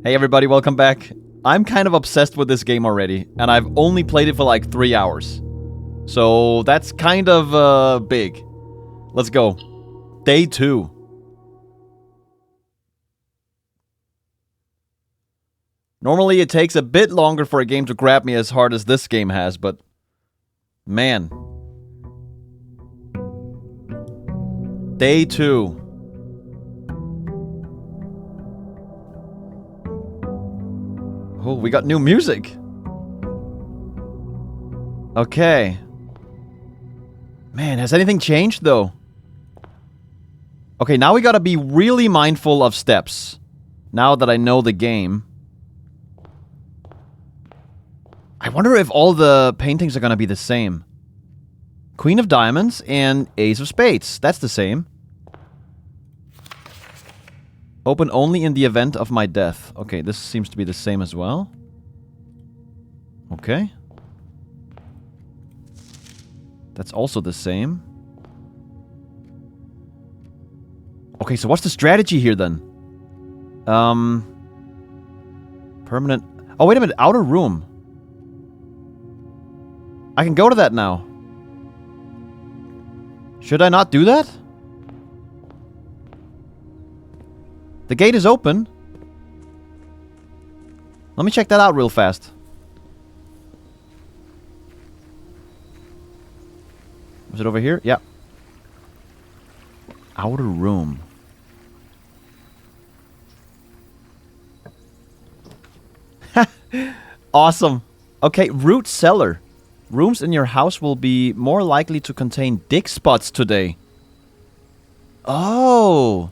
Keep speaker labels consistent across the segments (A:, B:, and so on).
A: Hey everybody, welcome back. I'm kind of obsessed with this game already, and I've only played it for like 3 hours. So that's kind of big. Let's go. Day 2. Normally it takes a bit longer for a game to grab me as hard as this game has, but man. Day 2. Oh, we got new music. Okay. Man, has anything changed though? Okay, now we gotta be really mindful of steps. Now that I know the game. I wonder if all the paintings are gonna be the same. Queen of Diamonds and Ace of Spades. That's the same. Open only in the event of my death. Okay, this seems to be the same as well. Okay. That's also the same. Okay, so what's the strategy here then? Permanent... Oh, wait a minute. Outer room. I can go to that now. Should I not do that? The gate is open. Let me check that out real fast. Was it over here? Yeah. Outer room. Awesome. Okay, root cellar. Rooms in your house will be more likely to contain dig spots today. Oh.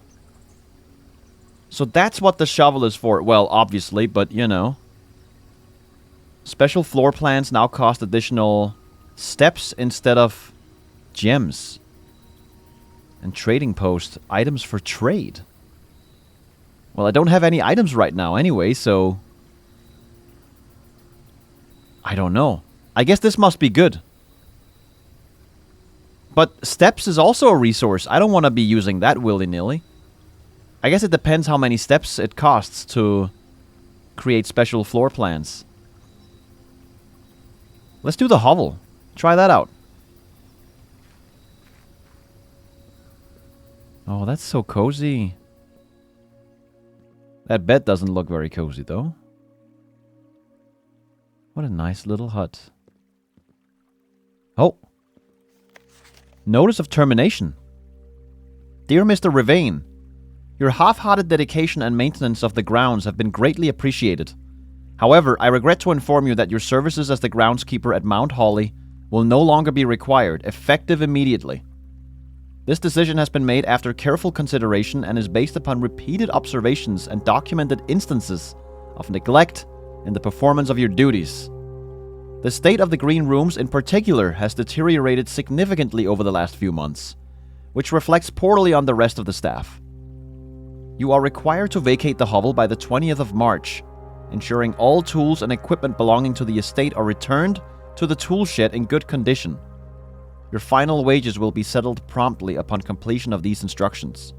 A: So that's what the shovel is for. Well, obviously, but you know. Special floor plans now cost additional steps instead of gems. And trading post. Items for trade. Well, I don't have any items right now anyway, so... I don't know. I guess this must be good. But steps is also a resource. I don't want to be using that willy-nilly. I guess it depends how many steps it costs to create special floor plans. Let's do the hovel. Try that out. Oh, that's so cozy. That bed doesn't look very cozy, though. What a nice little hut. Oh. Notice of termination. Dear Mr. Rivane, your half-hearted dedication and maintenance of the grounds have been greatly appreciated. However, I regret to inform you that your services as the groundskeeper at Mount Holly will no longer be required, effective immediately. This decision has been made after careful consideration and is based upon repeated observations and documented instances of neglect in the performance of your duties. The state of the green rooms in particular has deteriorated significantly over the last few months, which reflects poorly on the rest of the staff. You are required to vacate the hovel by the 20th of March, ensuring all tools and equipment belonging to the estate are returned to the tool shed in good condition. Your final wages will be settled promptly upon completion of these instructions.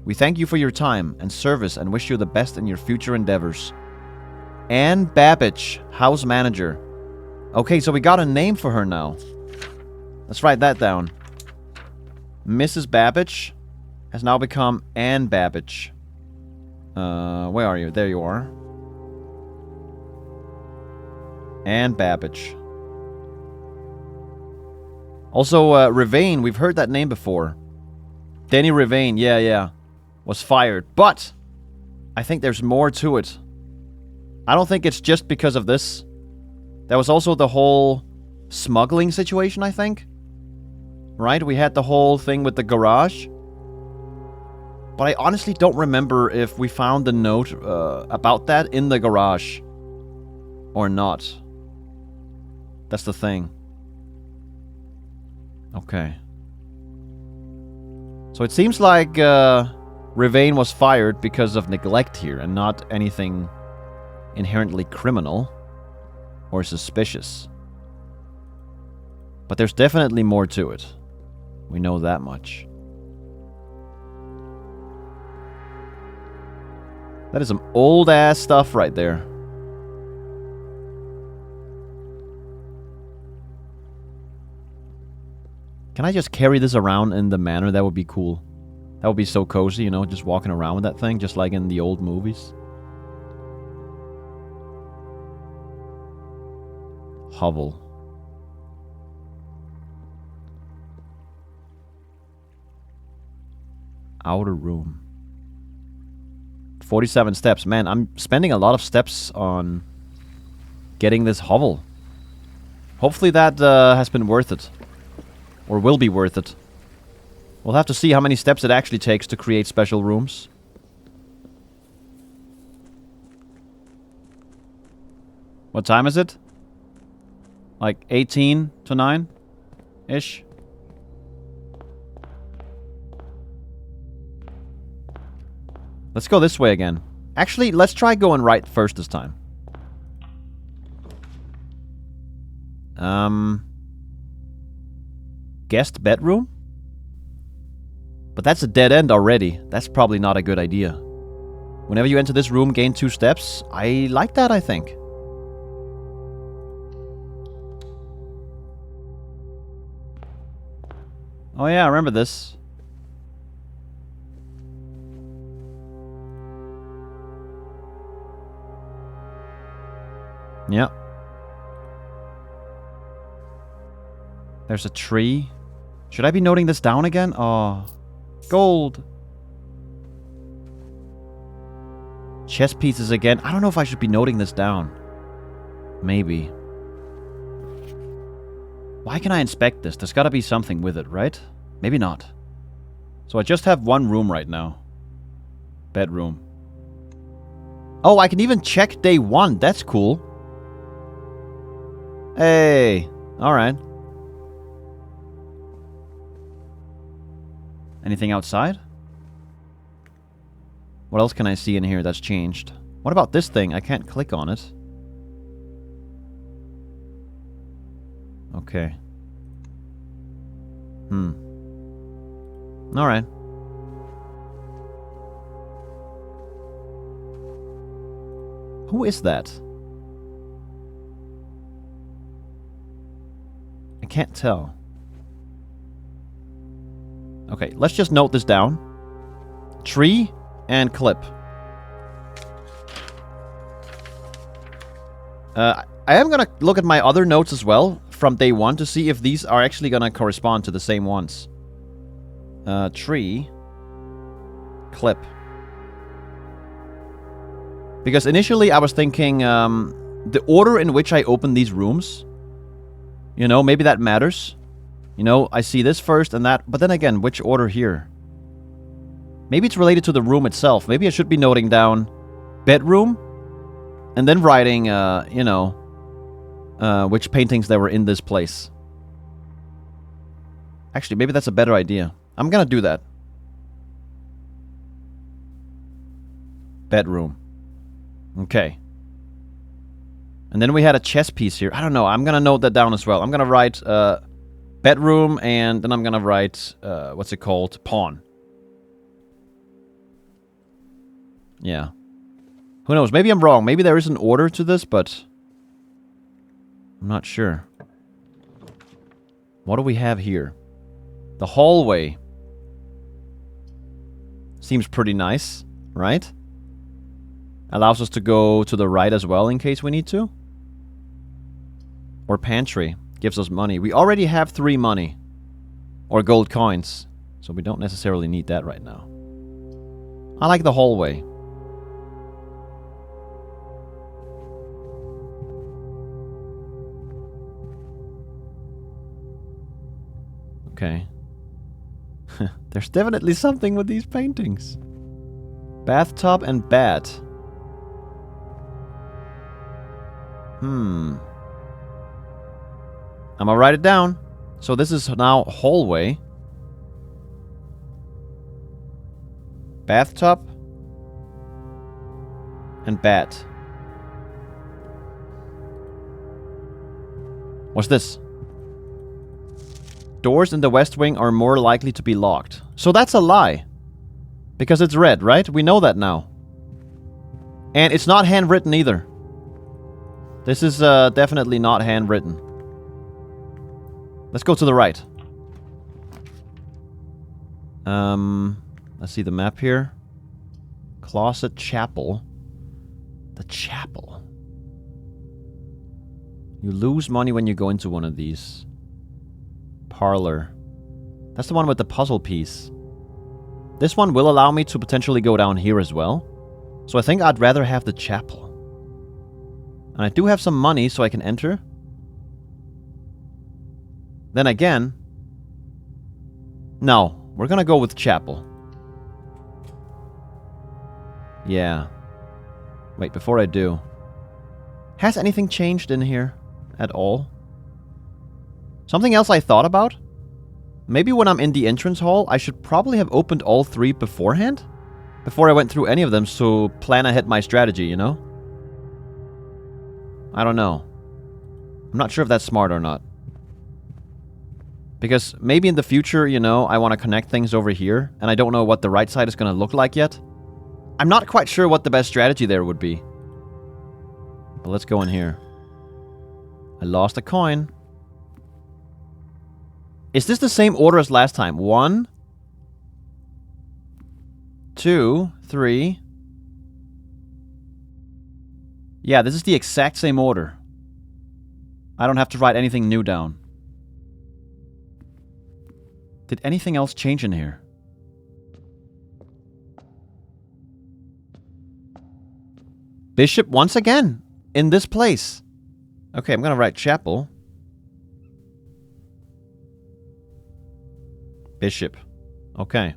A: We thank you for your time and service and wish you the best in your future endeavors. Anne Babbage, house manager. Okay, so we got a name for her now. Let's write that down. Mrs. Babbage has now become Anne Babbage. Where are you? There you are. Anne Babbage. Also, Rivane, we've heard that name before. Denny Rivane, yeah. Was fired. But I think there's more to it. I don't think it's just because of this. There was also the whole smuggling situation, I think. Right? We had the whole thing with the garage. But I honestly don't remember if we found the note about that in the garage. Or not. That's the thing. Okay. So it seems like Rivane was fired because of neglect here and not anything inherently criminal or suspicious. But there's definitely more to it. We know that much. That is some old-ass stuff right there. Can I just carry this around in the manor? That would be cool. That would be so cozy, you know, just walking around with that thing, just like in the old movies. Hovel. Outer room. 47 steps. Man, I'm spending a lot of steps on getting this hovel. Hopefully that has been worth it. Or will be worth it. We'll have to see how many steps it actually takes to create special rooms. What time is it? Like 18 to 9-ish? Let's go this way again. Actually, let's try going right first this time. Guest bedroom? But that's a dead end already. That's probably not a good idea. Whenever you enter this room, gain 2 steps. I like that, I think. Oh yeah, I remember this. Yeah. There's a tree. Should I be noting this down again? Oh, gold. Chess pieces again. I don't know if I should be noting this down. Maybe. Why can I inspect this? There's gotta be something with it, right? Maybe not. So I just have one room right now. Bedroom. Oh, I can even check day 1. That's cool. Hey. Alright. Anything outside? What else can I see in here that's changed? What about this thing? I can't click on it. Okay. Alright. Who is that? I can't tell. Okay, let's just note this down. Tree and clip. I am gonna look at my other notes as well from day 1 to see if these are actually gonna correspond to the same ones. Tree. Clip. Because initially I was thinking the order in which I open these rooms, you know, maybe that matters. You know, I see this first and that, but then again, which order here? Maybe it's related to the room itself. Maybe I should be noting down bedroom and then writing, you know, which paintings there were in this place. Actually, maybe that's a better idea. I'm gonna do that. Bedroom. Okay. And then we had a chess piece here. I don't know. I'm gonna note that down as well. I'm gonna write bedroom, and then I'm gonna write what's it called? Pawn. Yeah. Who knows? Maybe I'm wrong. Maybe there is an order to this, but I'm not sure. What do we have here? The hallway. Seems pretty nice, right? Allows us to go to the right as well in case we need to. Or pantry. Gives us money. We already have 3 money. Or gold coins. So we don't necessarily need that right now. I like the hallway. Okay. There's definitely something with these paintings. Bathtub and bat. I'm gonna write it down. So this is now hallway. Bathtub. And bat. What's this? Doors in the west wing are more likely to be locked. So that's a lie. Because it's red, right? We know that now. And it's not handwritten either. This is definitely not handwritten. Let's go to the right. Let's see the map here. Closet Chapel. The chapel. You lose money when you go into one of these. Parlor. That's the one with the puzzle piece. This one will allow me to potentially go down here as well. So I think I'd rather have the chapel. And I do have some money so I can enter. Then again... No, we're gonna go with chapel. Yeah. Wait, before I do... Has anything changed in here at all? Something else I thought about? Maybe when I'm in the entrance hall, I should probably have opened all 3 beforehand? Before I went through any of them, so plan ahead my strategy, you know? I don't know. I'm not sure if that's smart or not. Because maybe in the future, you know, I want to connect things over here, and I don't know what the right side is going to look like yet. I'm not quite sure what the best strategy there would be. But let's go in here. I lost a coin. Is this the same order as last time? 1, 2, 3. Yeah, this is the exact same order. I don't have to write anything new down. Did anything else change in here? Bishop once again. In this place. Okay, I'm gonna write chapel. Bishop. Okay.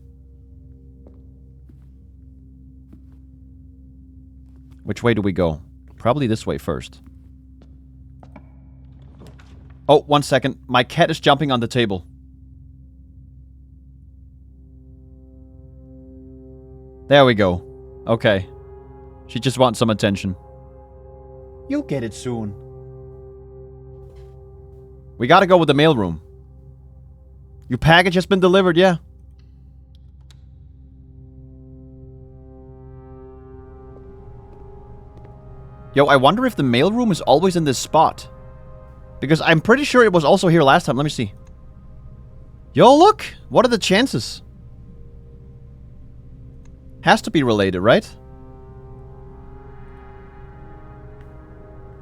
A: Which way do we go? Probably this way first. Oh, 1 second. My cat is jumping on the table. There we go. Okay. She just wants some attention. You'll get it soon. We gotta go with the mailroom. Your package has been delivered, yeah. Yo, I wonder if the mailroom is always in this spot. Because I'm pretty sure it was also here last time. Let me see. Yo, look! What are the chances? Has to be related, right?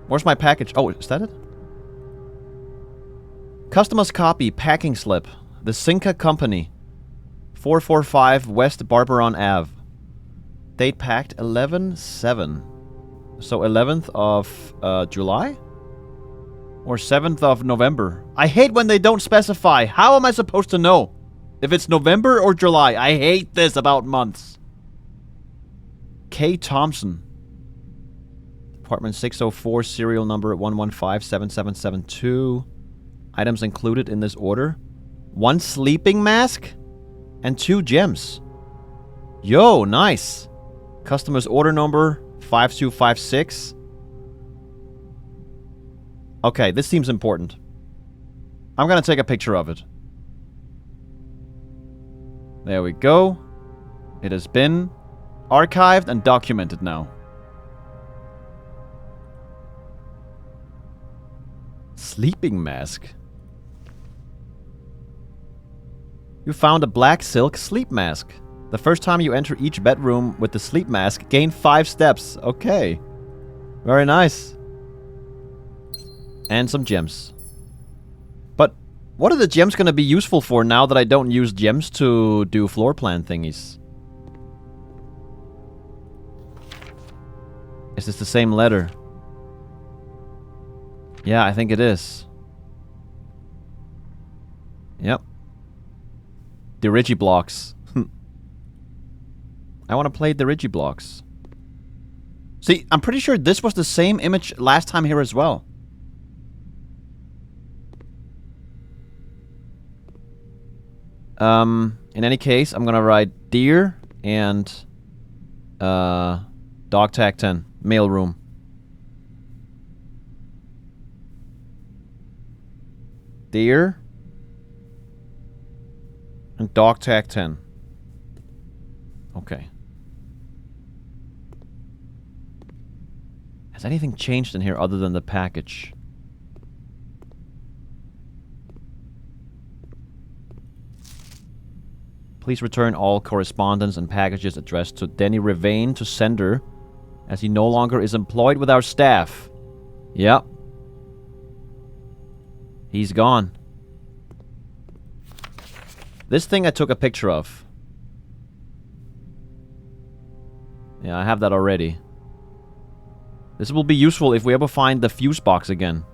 A: Where's my package? Oh, is that it? Customer's copy, packing slip. The Cinca Company. 445 West Barberon Ave. Date packed 11/7. So 11th of July? Or 7th of November? I hate when they don't specify. How am I supposed to know? If it's November or July? I hate this about months. K. Thompson. Apartment 604, serial number 1157772. Items included in this order. 1 sleeping mask and 2 gems. Yo, nice. Customer's order number 5256. Okay, this seems important. I'm gonna take a picture of it. There we go. It has been archived and documented now. Sleeping mask. You found a black silk sleep mask. The first time you enter each bedroom with the sleep mask, gain 5 steps. Okay. Very nice. And some gems. But what are the gems going to be useful for now that I don't use gems to do floor plan thingies? Is this the same letter? Yeah, I think it is. Yep. The Digiblocks. I want to play the Digiblocks. See, I'm pretty sure this was the same image last time here as well. In any case, I'm gonna write deer and dog tag 10 mailroom. Deer and dog tag 10. Okay. Has anything changed in here other than the package? Please return all correspondence and packages addressed to Denny Revane to sender, as he no longer is employed with our staff. Yep. He's gone. This thing I took a picture of. Yeah, I have that already. This will be useful if we ever find the fuse box again.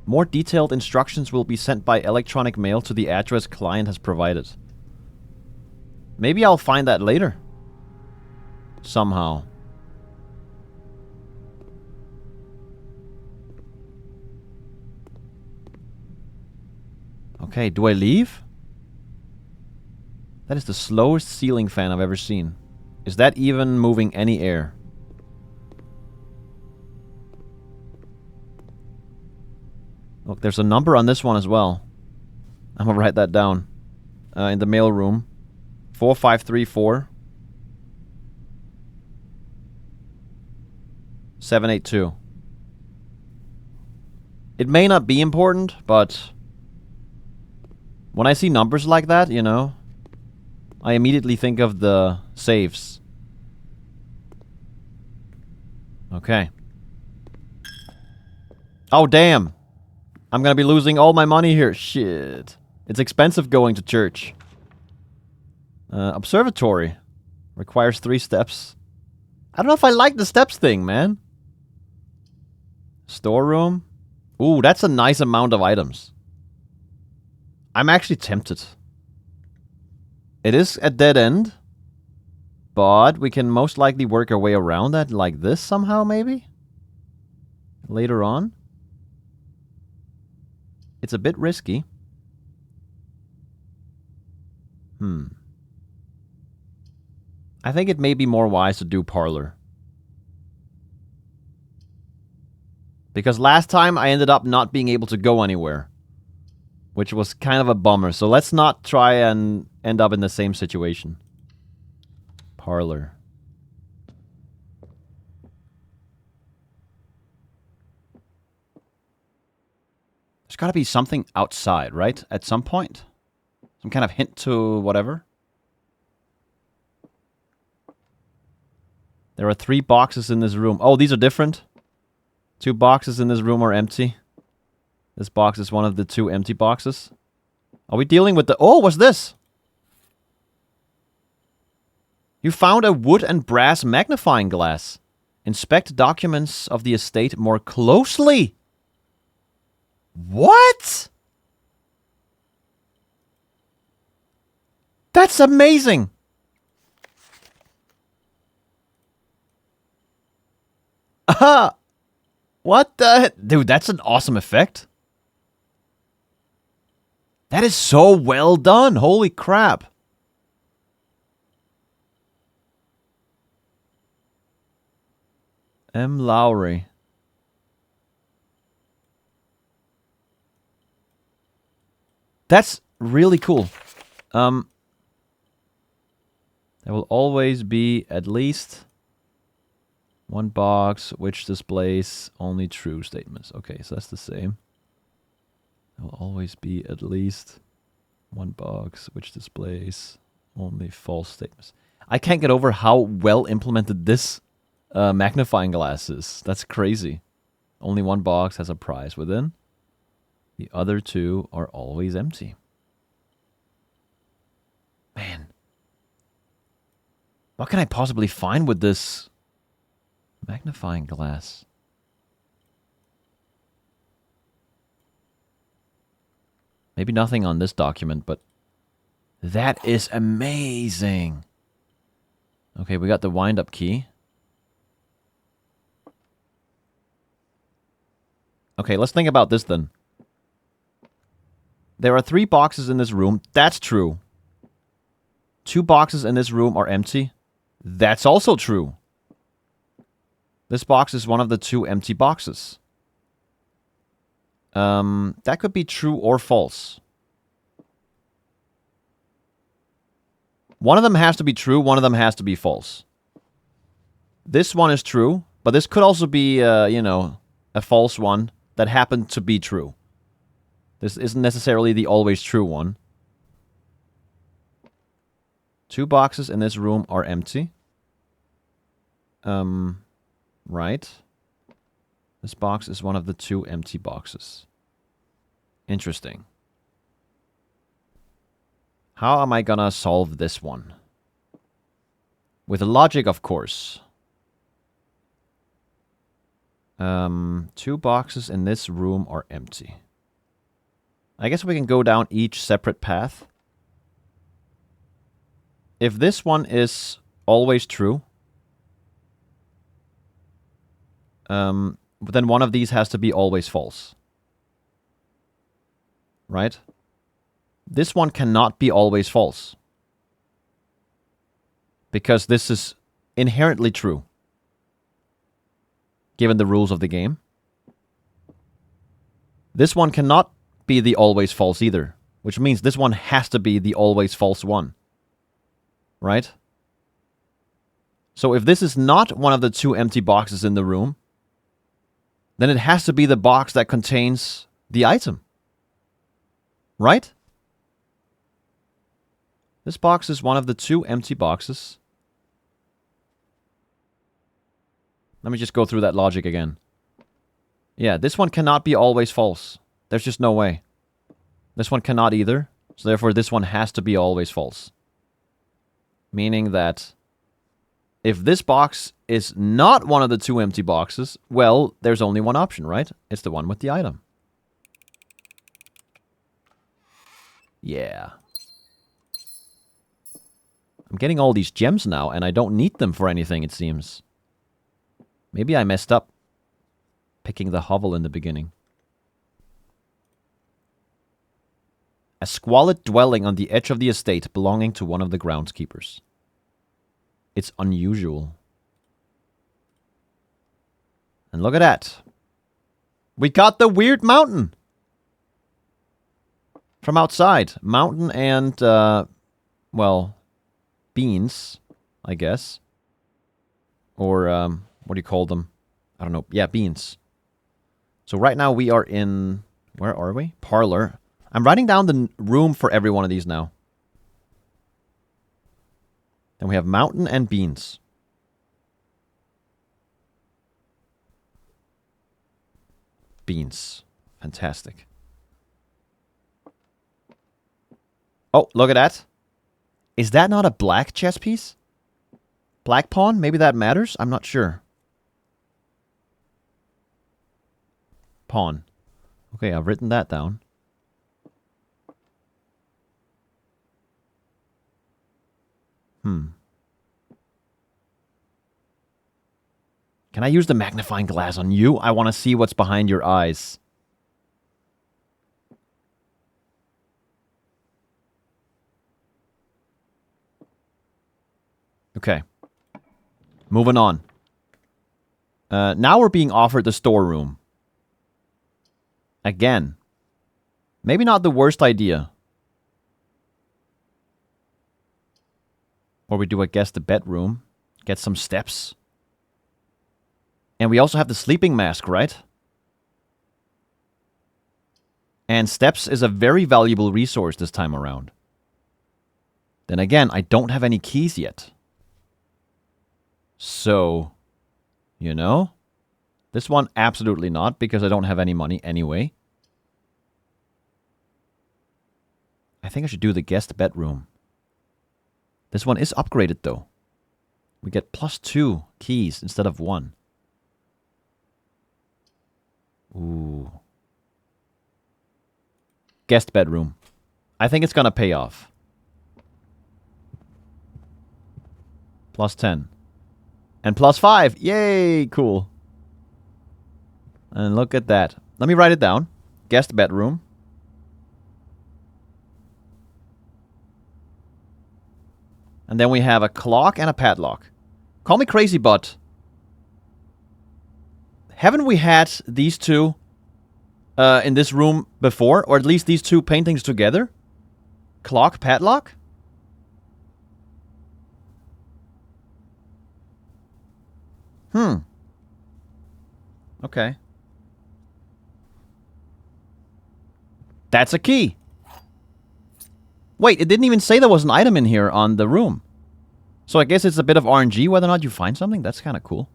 A: More detailed instructions will be sent by electronic mail to the address client has provided. Maybe I'll find that later. Somehow. Okay, do I leave? That is the slowest ceiling fan I've ever seen. Is that even moving any air? Look, there's a number on this one as well. I'm gonna write that down. In the mail room. 4534 782. It may not be important, but when I see numbers like that, you know, I immediately think of the saves. Okay. Oh, damn. I'm gonna be losing all my money here. Shit. It's expensive going to church. Observatory. Requires 3 steps. I don't know if I like the steps thing, man. Storeroom. Ooh, that's a nice amount of items. I'm actually tempted. It is a dead end. But we can most likely work our way around that like this somehow, maybe? Later on. It's a bit risky. I think it may be more wise to do parlor. Because last time I ended up not being able to go anywhere. Which was kind of a bummer. So let's not try and end up in the same situation. Parlor. There's gotta be something outside, right? At some point? Some kind of hint to whatever? There are 3 boxes in this room. Oh, these are different. 2 boxes in this room are empty. This box is one of the 2 empty boxes. Are we dealing with the... Oh, what's this? You found a wood and brass magnifying glass. Inspect documents of the estate more closely. What? That's amazing. Aha! What the... Dude, that's an awesome effect. That is so well done. Holy crap. M. Lowry. That's really cool. There will always be at least 1 box which displays only true statements. Okay, so that's the same. There will always be at least 1 box which displays only false statements. I can't get over how well implemented this magnifying glass is. That's crazy. Only 1 box has a prize within. The other 2 are always empty. Man. What can I possibly find with this magnifying glass? Maybe nothing on this document, but that is amazing. Okay, we got the wind-up key. Okay, let's think about this then. There are 3 boxes in this room. That's true. 2 boxes in this room are empty. That's also true. This box is one of the 2 empty boxes. That could be true or false. One of them has to be true, one of them has to be false. This one is true, but this could also be, you know, a false one that happened to be true. This isn't necessarily the always true one. 2 boxes in this room are empty. Right. This box is one of the 2 empty boxes. Interesting. How am I gonna solve this one? With logic, of course. 2 boxes in this room are empty. I guess we can go down each separate path. If this one is always true, then one of these has to be always false. Right? This one cannot be always false. Because this is inherently true. Given the rules of the game. This one cannot be the always false either. Which means this one has to be the always false one. Right? So if this is not one of the 2 empty boxes in the room, then it has to be the box that contains the item. Right? This box is one of the 2 empty boxes. Let me just go through that logic again. Yeah, this one cannot be always false. There's just no way. This one cannot either. So therefore this one has to be always false. Meaning that if this box is not one of the 2 empty boxes, well, there's only one option, right? It's the one with the item. Yeah. I'm getting all these gems now, and I don't need them for anything, it seems. Maybe I messed up picking the hovel in the beginning. A squalid dwelling on the edge of the estate belonging to one of the groundskeepers. It's unusual. And look at that. We got the weird mountain. From outside. Mountain and, well, beans, I guess. Or, what do you call them? I don't know. Yeah, beans. So right now we are in... Where are we? Parlor. I'm writing down the room for every one of these now. Then we have mountain and beans. Beans. Fantastic. Oh, look at that. Is that not a black chess piece? Black pawn? Maybe that matters? I'm not sure. Pawn. Okay, I've written that down. Can I use the magnifying glass on you? I want to see what's behind your eyes. Okay. Moving on. Now we're being offered the storeroom. Again. Maybe not the worst idea. Or we do, I guess, the bedroom. Get some steps. And we also have the sleeping mask, right? And steps is a very valuable resource this time around. Then again, I don't have any keys yet. So, you know, this one absolutely not, because I don't have any money anyway. I think I should do the guest bedroom. This one is upgraded though. We get +2 keys instead of 1. Ooh. Guest bedroom. I think it's gonna pay off. +10. And +5. Yay! Cool. And look at that. Let me write it down. Guest bedroom. And then we have a clock and a padlock. Call me crazy, but... haven't we had these two in this room before? Or at least these two paintings together? Clock, padlock? Okay. That's a key. Wait, it didn't even say there was an item in here on the room. So I guess it's a bit of RNG whether or not you find something. That's kind of cool.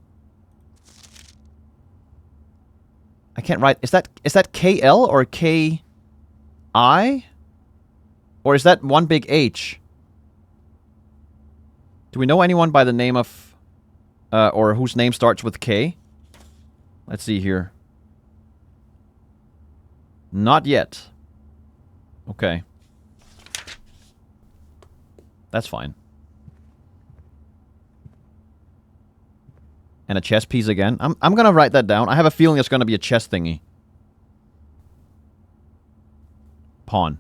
A: I can't write. Is that KL or KI? Or is that one big H? Do we know anyone by the name of... or whose name starts with K? Let's see here. Not yet. Okay. That's fine. And a chess piece again. I'm gonna write that down. I have a feeling it's gonna be a chess thingy. Pawn.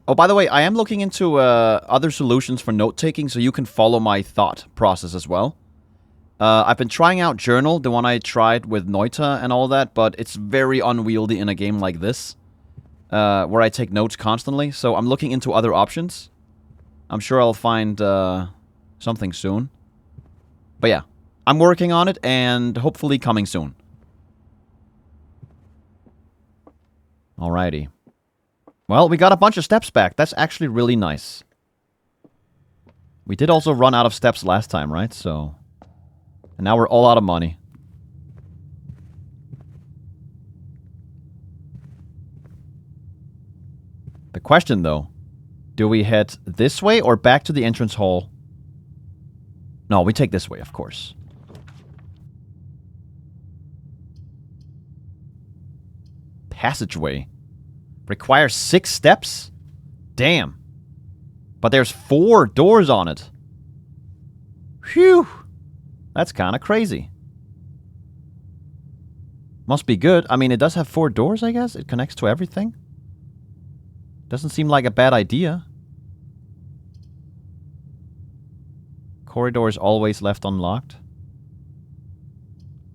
A: Oh, by the way, I am looking into other solutions for note-taking, so you can follow my thought process as well. I've been trying out Journal, the one I tried with Noita and all that, but it's very unwieldy in a game like this, where I take notes constantly, so I'm looking into other options. I'm sure I'll find something soon. But yeah, I'm working on it, and hopefully coming soon. Alrighty. Well, we got a bunch of steps back. That's actually really nice. We did also run out of steps last time, right? So... And now we're all out of money. The question, though, do we head this way or back to the entrance hall? No, we take this way, of course. Passageway. Requires 6 steps? Damn. But there's 4 doors on it. Phew. That's kind of crazy. Must be good. I mean, it does have 4 doors, I guess. It connects to everything. Doesn't seem like a bad idea. Corridor is always left unlocked.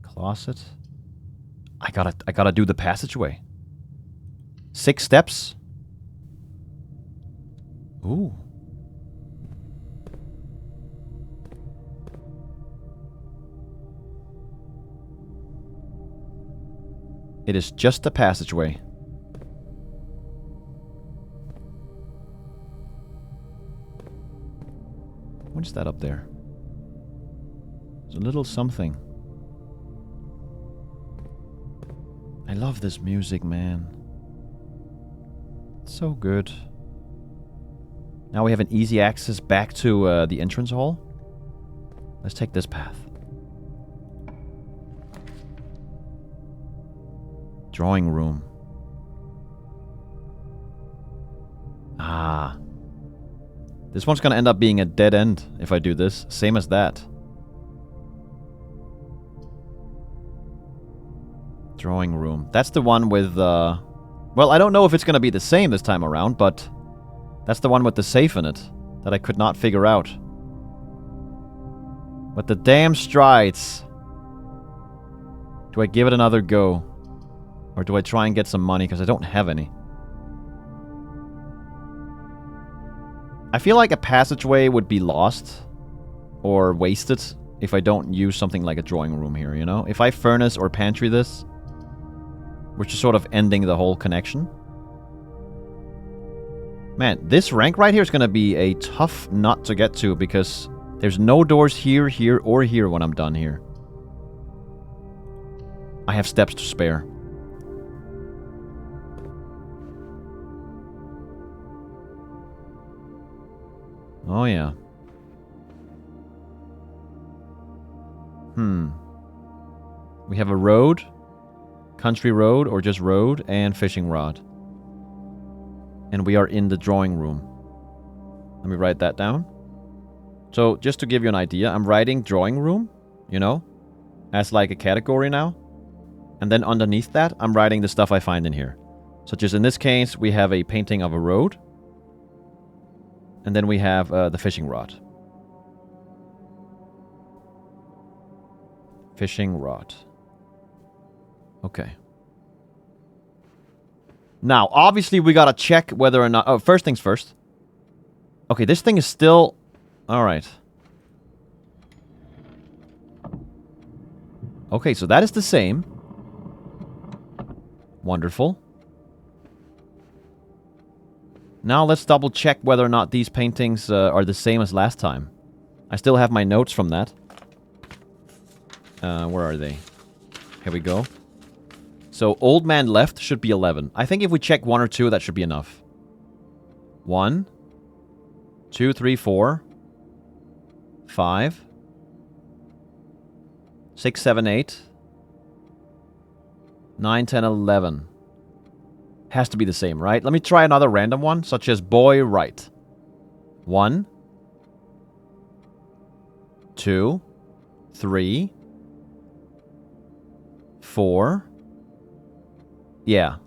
A: Closet. I gotta do the passageway. 6 steps. Ooh. It is just a passageway. What is that up there? There's a little something. I love this music, man. It's so good. Now we have an easy access back to the entrance hall. Let's take this path. Drawing room. Ah. This one's gonna end up being a dead end if I do this. Same as that. Drawing room. That's the one with, well, I don't know if it's gonna be the same this time around, but that's the one with the safe in it that I could not figure out. But the damn strides. Do I give it another go? Or do I try and get some money because I don't have any? I feel like a passageway would be lost or wasted if I don't use something like a drawing room here, you know? If I furnace or pantry this, we're just sort of ending the whole connection. Man, this rank right here is going to be a tough nut to get to because there's no doors here, here, or here when I'm done here. I have steps to spare. Oh, yeah. We have a road, country road, or just road, and fishing rod. And we are in the drawing room. Let me write that down. So, just to give you an idea, I'm writing drawing room, you know, as like a category now. And then underneath that, I'm writing the stuff I find in here. Such as in this case, we have a painting of a road. And then we have the fishing rod. Fishing rod. Okay. Now, obviously, we gotta check whether or not... Oh, first things first. Okay, this thing is still... Alright. Okay, so that is the same. Wonderful. Now let's double check whether or not these paintings are the same as last time. I still have my notes from that. Where are they? Here we go. So, old man left should be 11. I think if we check 1 or 2, that should be enough. 1, 2, 3, 4, 5, 6, 7, 8, 9, 10, 11. Has to be the same, right? Let me try another random one, such as boy right. 1, 2, 3, 4. Yeah.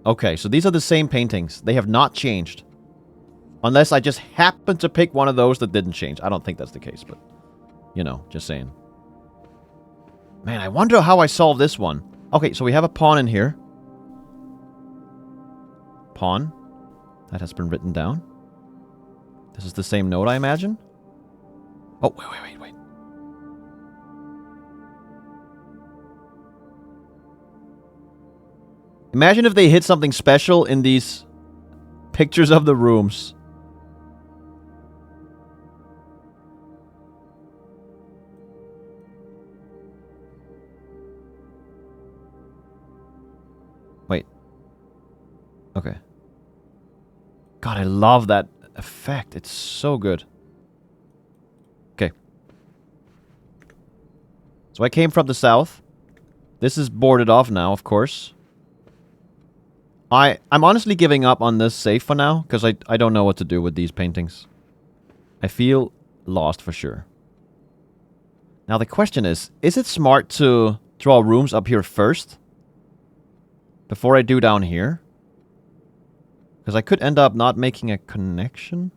A: Okay, so these are the same paintings. They have not changed. Unless I just happened to pick one of those that didn't change. I don't think that's the case, but... You know, just saying. Man, I wonder how I solve this one. Okay, so we have a pawn in here. Pawn. That has been written down. This is the same note, I imagine. Oh, wait. Imagine if they hit something special in these pictures of the rooms. Wait. Okay. God, I love that effect. It's so good. Okay. So I came from the south. This is boarded off now, of course. I'm honestly giving up on this safe for now, because I don't know what to do with these paintings. I feel lost for sure. Now the question is it smart to draw rooms up here first? Before I do down here? Because I could end up not making a connection?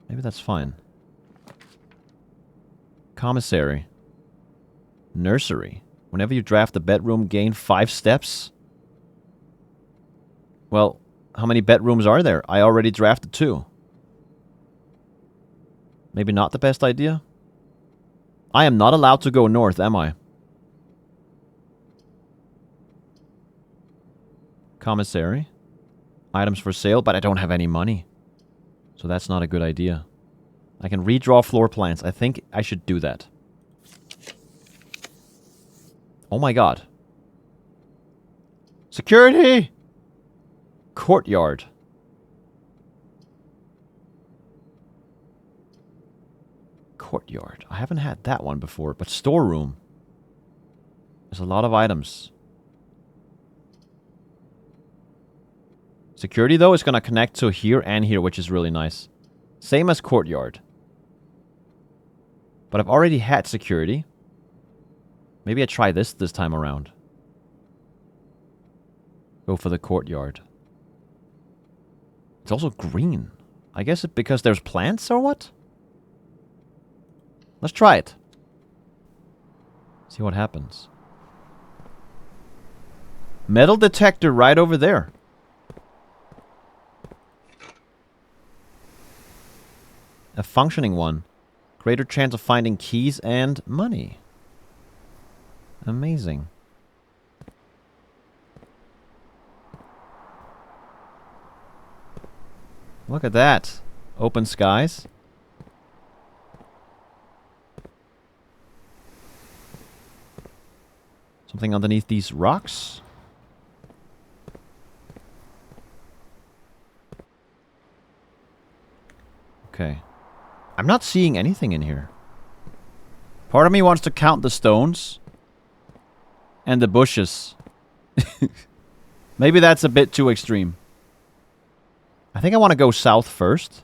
A: Maybe that's fine. Commissary. Nursery. Whenever you draft a bedroom, gain 5 steps. Well, how many bedrooms are there? I already drafted 2. Maybe not the best idea? I am not allowed to go north, am I? Commissary. Items for sale, but I don't have any money. So that's not a good idea. I can redraw floor plans. I think I should do that. Oh my god. Security! Courtyard. Courtyard. I haven't had that one before, but storeroom. There's a lot of items. Security, though, is going to connect to here and here, which is really nice. Same as courtyard. But I've already had security. Maybe I try this time around. Go for the courtyard. It's also green. I guess it's because there's plants or what? Let's try it. See what happens. Metal detector right over there. A functioning one. Greater chance of finding keys and money. Amazing. Look at that. Open skies. Something underneath these rocks. Okay. I'm not seeing anything in here. Part of me wants to count the stones. And the bushes. Maybe that's a bit too extreme. I think I want to go south first.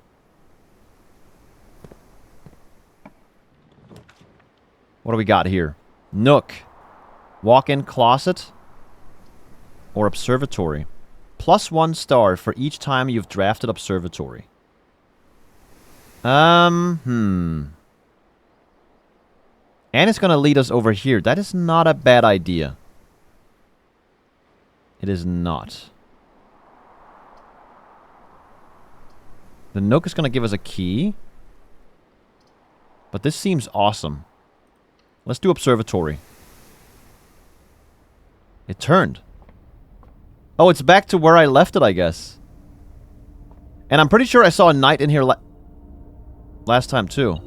A: What do we got here? Nook. Walk-in closet. Or observatory. +1 star for each time you've drafted observatory. And it's gonna lead us over here. That is not a bad idea. It is not. The Nook is gonna give us a key. But this seems awesome. Let's do observatory. It turned. Oh, it's back to where I left it, I guess. And I'm pretty sure I saw a knight in here last time, too.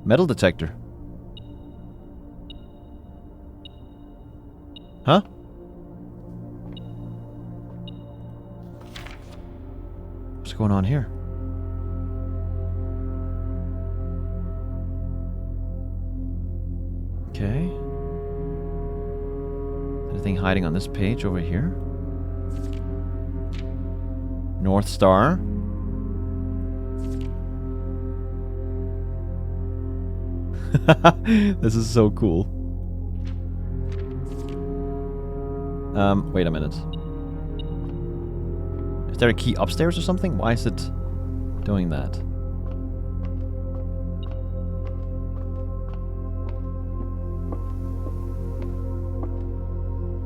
A: Metal detector. Huh? What's going on here? Okay. Anything hiding on this page over here? North Star. This is so cool. Wait a minute. Is there a key upstairs or something? Why is it doing that?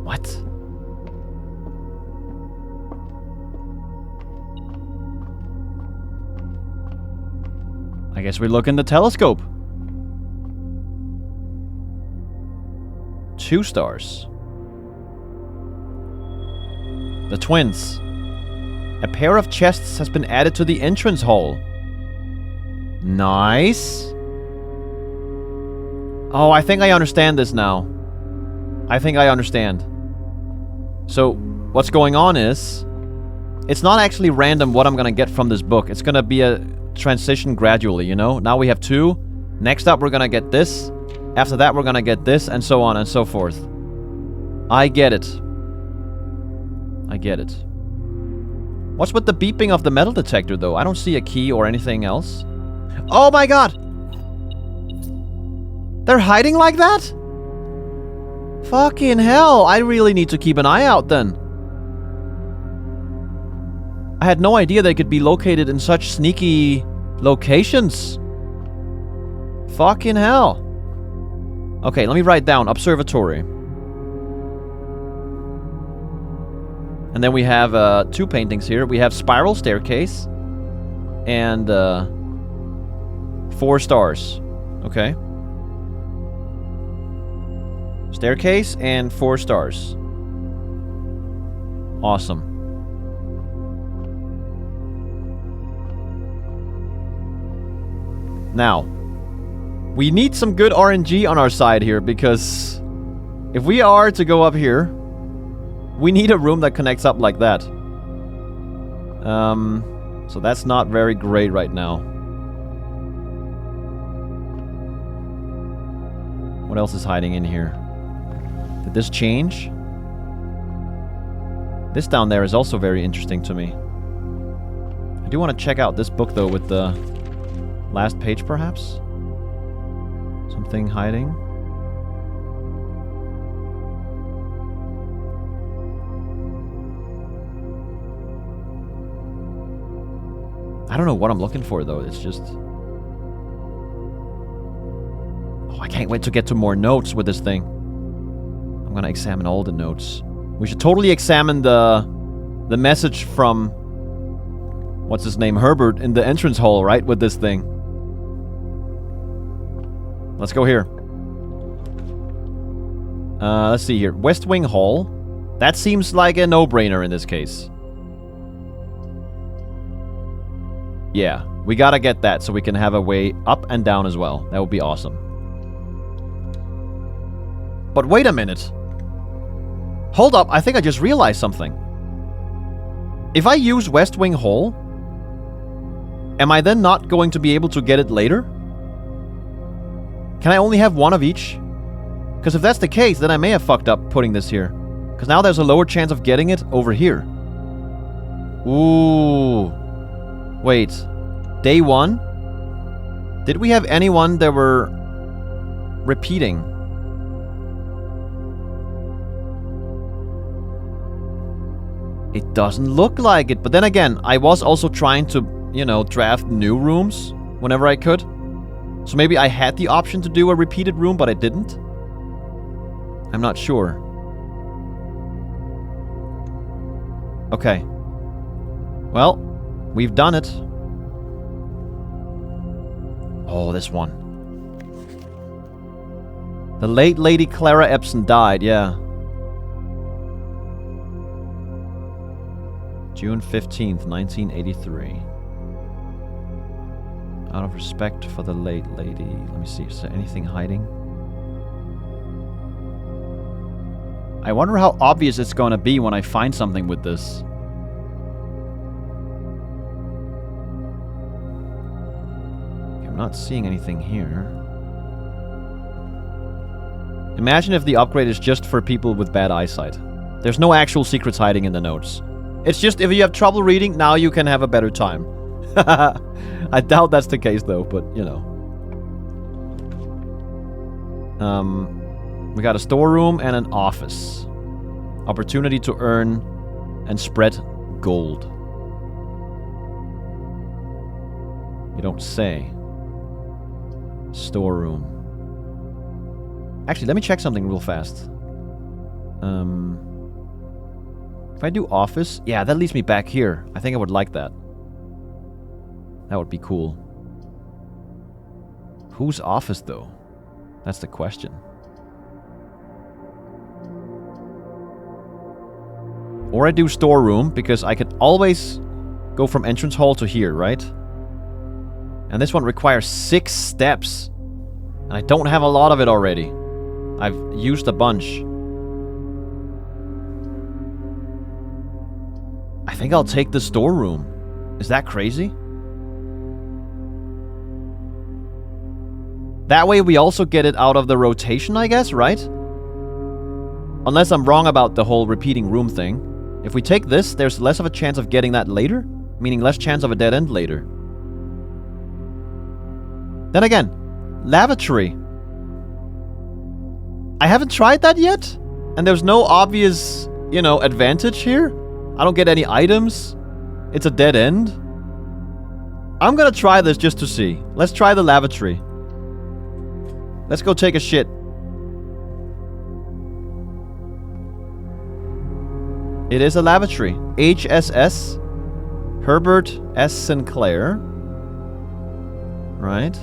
A: What? I guess we look in the telescope. 2 stars. The twins. A pair of chests has been added to the entrance hall. Nice. Oh, I think I understand this now. I think I understand. So, what's going on is... It's not actually random what I'm gonna get from this book. It's gonna be a transition gradually, you know? Now we have 2. Next up, we're gonna get this. After that, we're gonna get this, and so on and so forth. I get it. I get it. What's with the beeping of the metal detector, though? I don't see a key or anything else. Oh my god! They're hiding like that? Fucking hell, I really need to keep an eye out then. I had no idea they could be located in such sneaky locations. Fucking hell. Okay, let me write down observatory. And then we have 2 paintings here. We have spiral staircase and 4 stars. Okay. Staircase and 4 stars. Awesome. Now, we need some good RNG on our side here, because if we are to go up here, we need a room that connects up like that. So that's not very great right now. What else is hiding in here? Did this change? This down there is also very interesting to me. I do want to check out this book, though, with the last page, perhaps? Something hiding? I don't know what I'm looking for, though. It's just... Oh, I can't wait to get to more notes with this thing. I'm gonna examine all the notes. We should totally examine the message from... What's his name? Herbert in the entrance hall, right? With this thing. Let's go here. Let's see here. West Wing Hall. That seems like a no-brainer in this case. Yeah, we gotta get that so we can have a way up and down as well. That would be awesome. But wait a minute. Hold up, I think I just realized something. If I use West Wing Hall, am I then not going to be able to get it later? Can I only have one of each? Because if that's the case, then I may have fucked up putting this here. Because now there's a lower chance of getting it over here. Ooh. Wait. Day 1? Did we have anyone that were repeating? It doesn't look like it. But then again, I was also trying to, you know, draft new rooms whenever I could. So maybe I had the option to do a repeated room, but I didn't. I'm not sure. Okay. Well, we've done it. Oh, this one. The late Lady Clara Epson died, yeah. June 15th, 1983. Out of respect for the late lady. Let me see, is there anything hiding? I wonder how obvious it's gonna be when I find something with this. I'm not seeing anything here. Imagine if the upgrade is just for people with bad eyesight. There's no actual secrets hiding in the notes. It's just if you have trouble reading, now you can have a better time. I doubt that's the case though, but you know. We got a storeroom and an office. Opportunity to earn and spread gold. You don't say. Storeroom. Actually, let me check something real fast. If I do office, yeah, that leads me back here. I think I would like that. That would be cool. Whose office, though? That's the question. Or I do storeroom, because I could always go from entrance hall to here, right? And this one requires 6 steps. And I don't have a lot of it already. I've used a bunch. I think I'll take the storeroom. Is that crazy? That way we also get it out of the rotation, I guess, right? Unless I'm wrong about the whole repeating room thing. If we take this, there's less of a chance of getting that later. Meaning less chance of a dead end later. Then again, lavatory. I haven't tried that yet. And there's no obvious, you know, advantage here. I don't get any items. It's a dead end. I'm gonna try this just to see. Let's try the lavatory. Let's go take a shit. It is a lavatory. HSS. Herbert S. Sinclair. Right.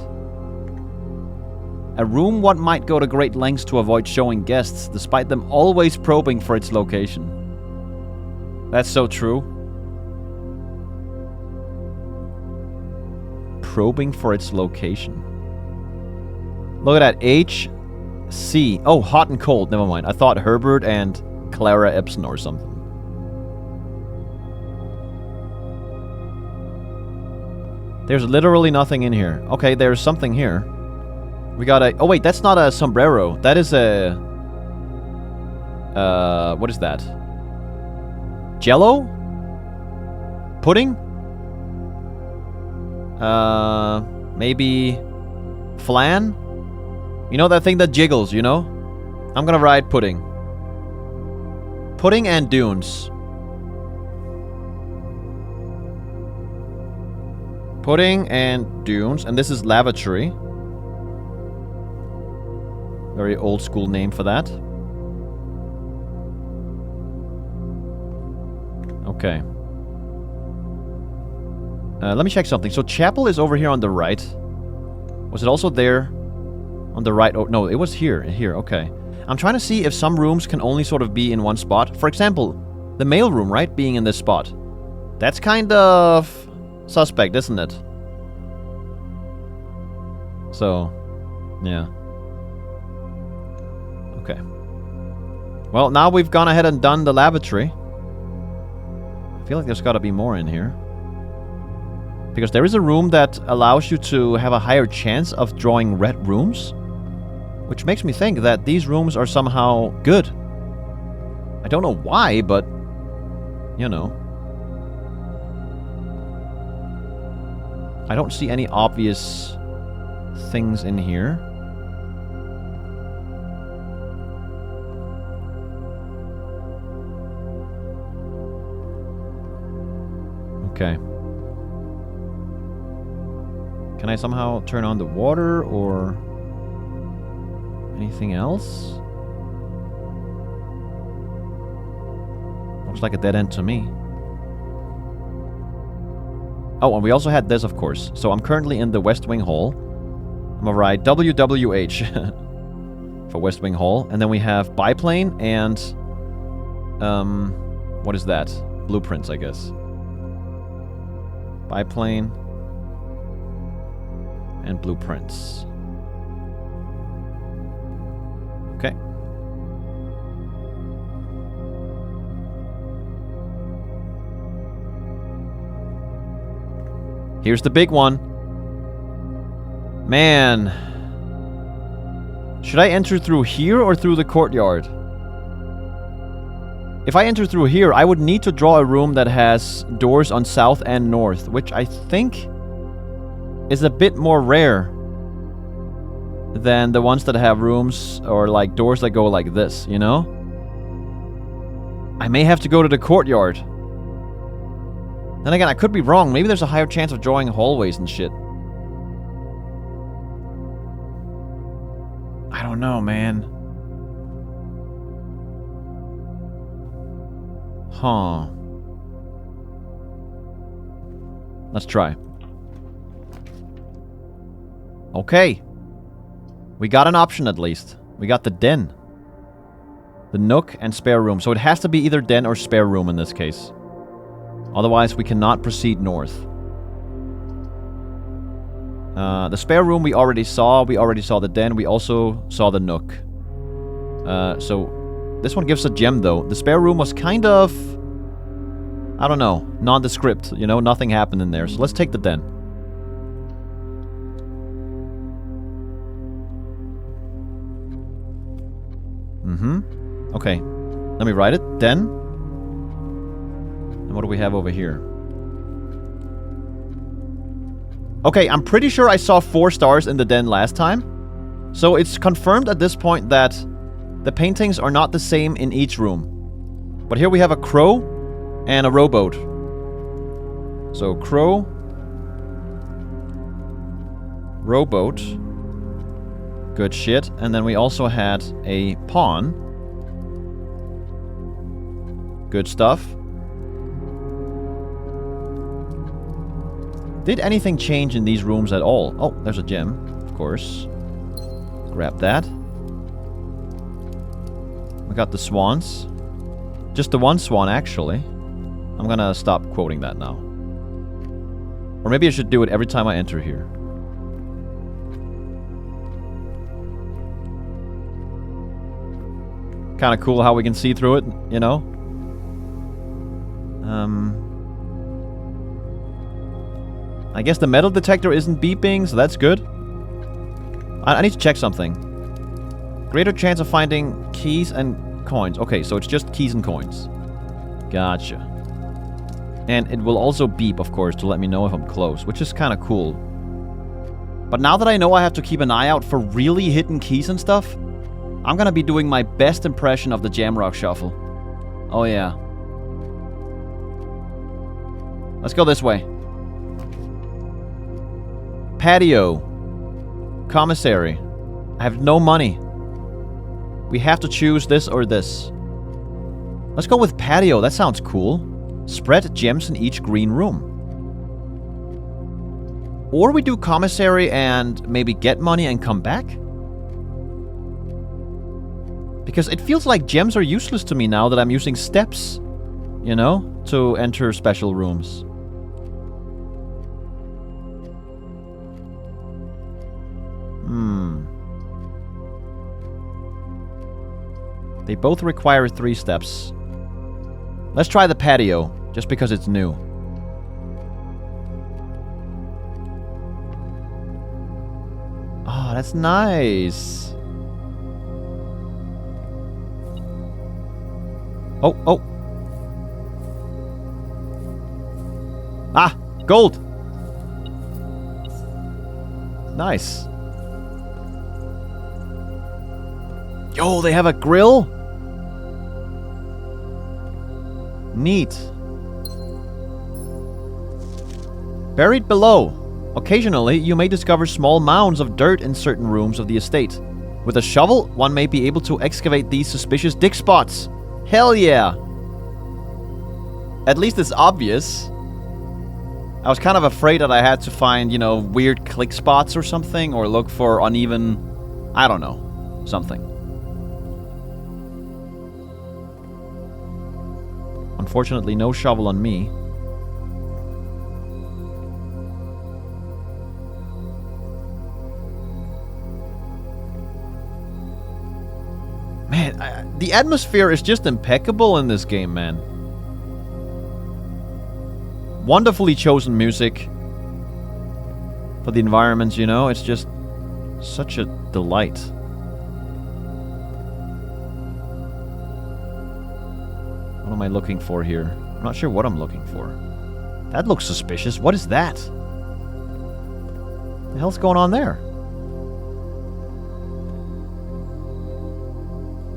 A: A room one might go to great lengths to avoid showing guests, despite them always probing for its location. That's so true. Probing for its location. Look at that. H.C. Oh, hot and cold. Never mind. I thought Herbert and Clara Epson or something. There's literally nothing in here. Okay, there's something here. We got a... Oh, wait. That's not a sombrero. That is a... what is that? Jello? Pudding? Maybe... flan? You know that thing that jiggles, you know? I'm gonna ride pudding. Pudding and dunes. Pudding and dunes. And this is lavatory. Very old school name for that. Okay. Let me check something. So chapel is over here on the right. Was it also there? On the right? Oh, no, it was here. Here, okay. I'm trying to see if some rooms can only sort of be in one spot. For example, the mail room, right? Being in this spot. That's kind of suspect, isn't it? So, yeah. Okay. Well, now we've gone ahead and done the lavatory. I feel like there's got to be more in here. Because there is a room that allows you to have a higher chance of drawing red rooms. Which makes me think that these rooms are somehow good. I don't know why, but... you know. I don't see any obvious things in here. Okay. Can I somehow turn on the water or anything else? Looks like a dead end to me. Oh, and we also had this, of course. So I'm currently in the West Wing Hall. I'm gonna ride WWH. for West Wing Hall. And then we have biplane and... what is that? Blueprints, I guess. Biplane. And blueprints. Okay. Here's the big one. Man. Should I enter through here or through the courtyard? If I enter through here, I would need to draw a room that has doors on south and north, which I think is a bit more rare than the ones that have rooms or like doors that go like this, you know? I may have to go to the courtyard. Then again, I could be wrong. Maybe there's a higher chance of drawing hallways and shit. I don't know, man. Huh. Let's try. Okay. We got an option at least. We got the den. The nook and spare room. So it has to be either den or spare room in this case. Otherwise, we cannot proceed north. The spare room we already saw. We already saw the den. We also saw the nook. So this one gives a gem, though. The spare room was kind of... I don't know. Nondescript. You know, nothing happened in there. So let's take the den. Okay. Let me write it. Den. And what do we have over here? Okay, I'm pretty sure I saw 4 stars in the den last time. So it's confirmed at this point that the paintings are not the same in each room. But here we have a crow and a rowboat. So crow, rowboat, good shit. And then we also had a pawn. Good stuff. Did anything change in these rooms at all? Oh, there's a gem, of course. Grab that. We got the swans. Just the one swan, actually. I'm gonna stop quoting that now. Or maybe I should do it every time I enter here. Kinda cool how we can see through it, you know? I guess the metal detector isn't beeping, so that's good. I need to check something. Greater chance of finding keys and coins. Okay, so it's just keys and coins. Gotcha. And it will also beep, of course, to let me know if I'm close, which is kind of cool. But now that I know I have to keep an eye out for really hidden keys and stuff, I'm gonna be doing my best impression of the Jamrock Shuffle. Oh yeah. Let's go this way. Patio. Commissary. I have no money. We have to choose this or this. Let's go with patio. That sounds cool. Spread gems in each green room. Or we do commissary and maybe get money and come back? Because it feels like gems are useless to me now that I'm using steps, you know, to enter special rooms. They both require 3 steps. Let's try the patio, just because it's new. Oh, that's nice. Oh, oh. Ah, gold. Nice. Yo, they have a grill? Neat. Buried below. Occasionally, you may discover small mounds of dirt in certain rooms of the estate. With a shovel, one may be able to excavate these suspicious dig spots. Hell yeah! At least it's obvious. I was kind of afraid that I had to find, you know, weird click spots or something, or look for uneven... I don't know. Something. Unfortunately, no shovel on me. Man, the atmosphere is just impeccable in this game, man. Wonderfully chosen music for the environments, you know? It's just such a delight. What am I looking for here? I'm not sure what I'm looking for. That looks suspicious. What is that? What the hell's going on there?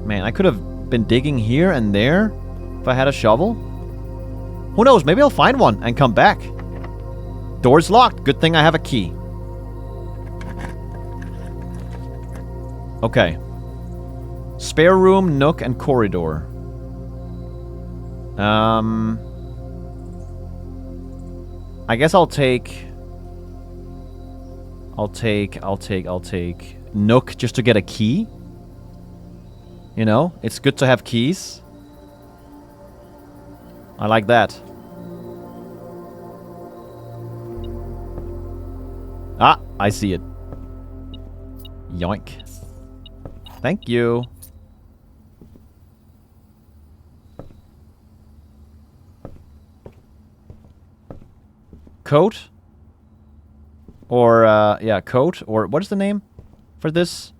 A: Man, I could have been digging here and there if I had a shovel. Who knows? Maybe I'll find one and come back. Door's locked. Good thing I have a key. Okay. Spare room, nook, and corridor. I guess I'll take nook just to get a key. You know, it's good to have keys. I like that. Ah, I see it. Yoink. Thank you. Coat? Or, yeah, coat? Or, what is the name for this?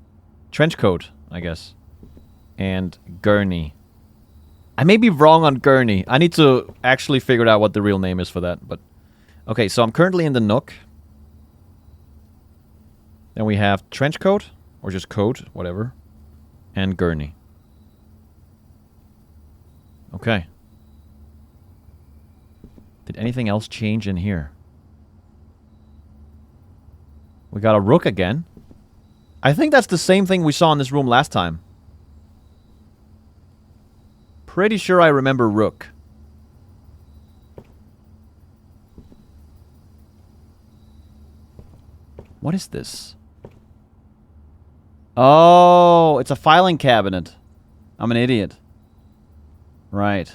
A: Trench coat, I guess. And gurney. I may be wrong on gurney. I need to actually figure out what the real name is for that, but... Okay, so I'm currently in the nook. Then we have trench coat, or just coat, whatever. And gurney. Okay. Did anything else change in here? We got a rook again. I think that's the same thing we saw in this room last time. Pretty sure I remember rook. What is this? Oh, it's a filing cabinet. I'm an idiot. Right.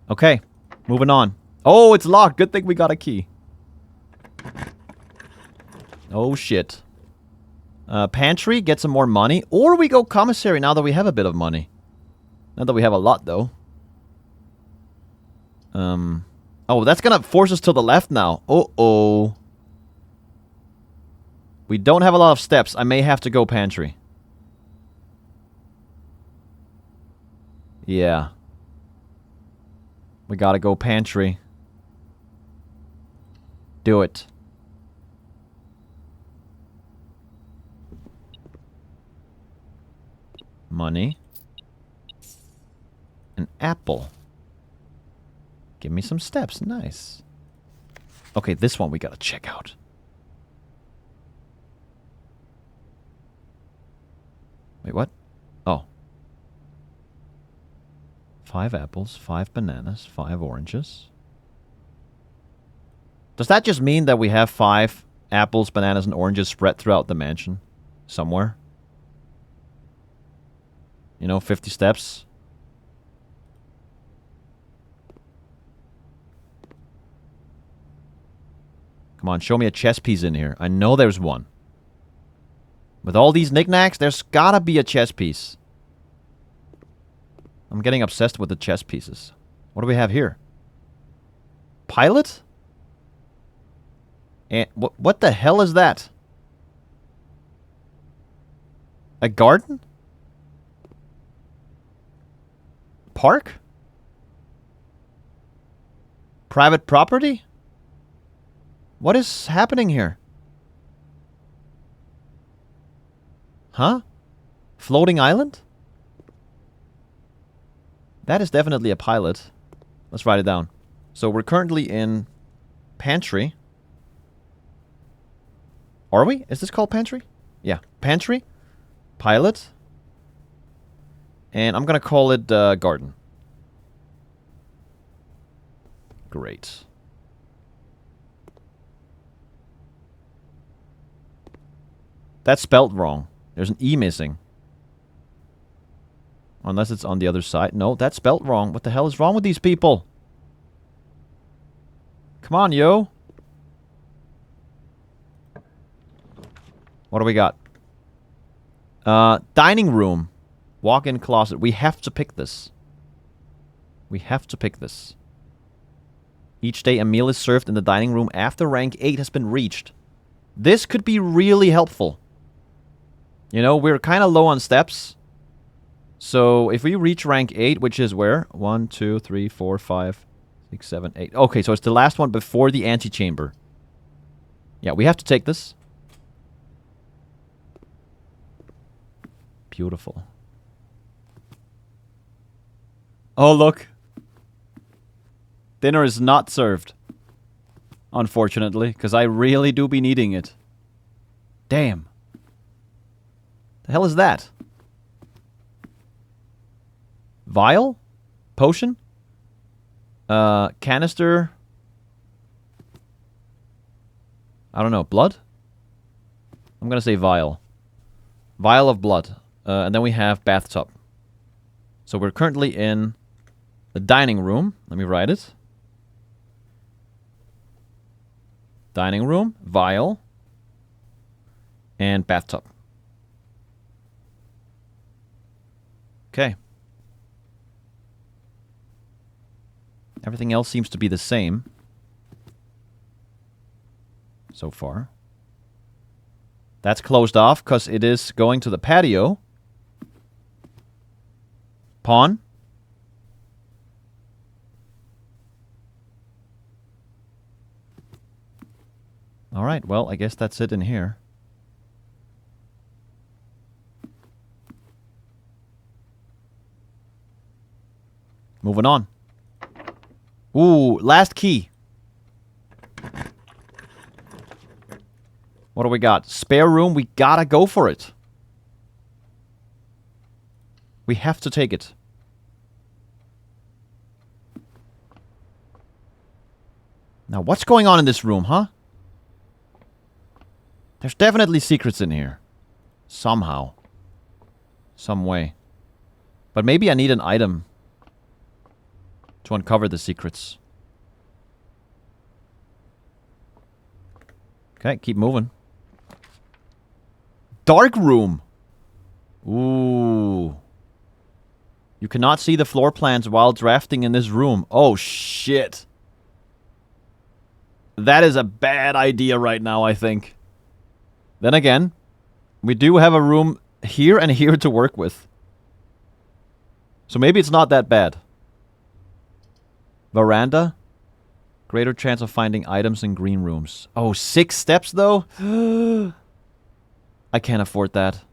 A: Okay, moving on. Oh, it's locked. Good thing we got a key. Oh, shit. Pantry, get some more money. Or we go commissary now that we have a bit of money. Not that we have a lot, though. Oh, that's gonna force us to the left now. Uh-oh. We don't have a lot of steps. I may have to go pantry. Yeah. We gotta go pantry. Do it. Money. An apple. Give me some steps. Nice. Okay, this one we gotta check out. Wait, what? Oh. 5 apples, 5 bananas, 5 oranges. Does that just mean that we have 5 apples, bananas, and oranges spread throughout the mansion? Somewhere? You know, 50 steps? Come on, show me a chess piece in here. I know there's one. With all these knickknacks, there's gotta be a chess piece. I'm getting obsessed with the chess pieces. What do we have here? Pilot? And what the hell is that? A garden? Park? Private property? What is happening here? Huh? Floating island? That is definitely a pilot. Let's write it down. So we're currently in pantry. Are we? Is this called pantry? Yeah. Pantry. Pilot. And I'm gonna call it garden. Great. That's spelled wrong. There's an E missing. Unless it's on the other side. No, that's spelled wrong. What the hell is wrong with these people? Come on, yo. What do we got? Dining room. Walk-in closet. We have to pick this. We have to pick this. Each day a meal is served in the dining room after rank 8 has been reached. This could be really helpful. You know, we're kind of low on steps. So if we reach rank 8, which is where? 1, 2, 3, 4, 5, 6, 7, 8. Okay, so it's the last one before the antechamber. Yeah, we have to take this. Beautiful. Oh, look. Dinner is not served. Unfortunately, because I really do be needing it. Damn. The hell is that? Vial? Potion? Canister? I don't know. Blood? I'm gonna say vial. Vial of blood. And then we have bathtub. So we're currently in the dining room. Let me write it. Dining room, vial, and bathtub. Okay. Everything else seems to be the same so far. That's closed off because it is going to the patio. Pawn. Alright, well, I guess that's it in here. Moving on. Ooh, last key. What do we got? Spare room, we gotta go for it. We have to take it. Now, what's going on in this room, huh? There's definitely secrets in here. Somehow. Some way. But maybe I need an item to uncover the secrets. Okay, keep moving. Dark room! Ooh. You cannot see the floor plans while drafting in this room. Oh, shit. That is a bad idea right now, I think. Then again, we do have a room here and here to work with. So maybe it's not that bad. Veranda. Greater chance of finding items in green rooms. Oh, 6 steps though? I can't afford that.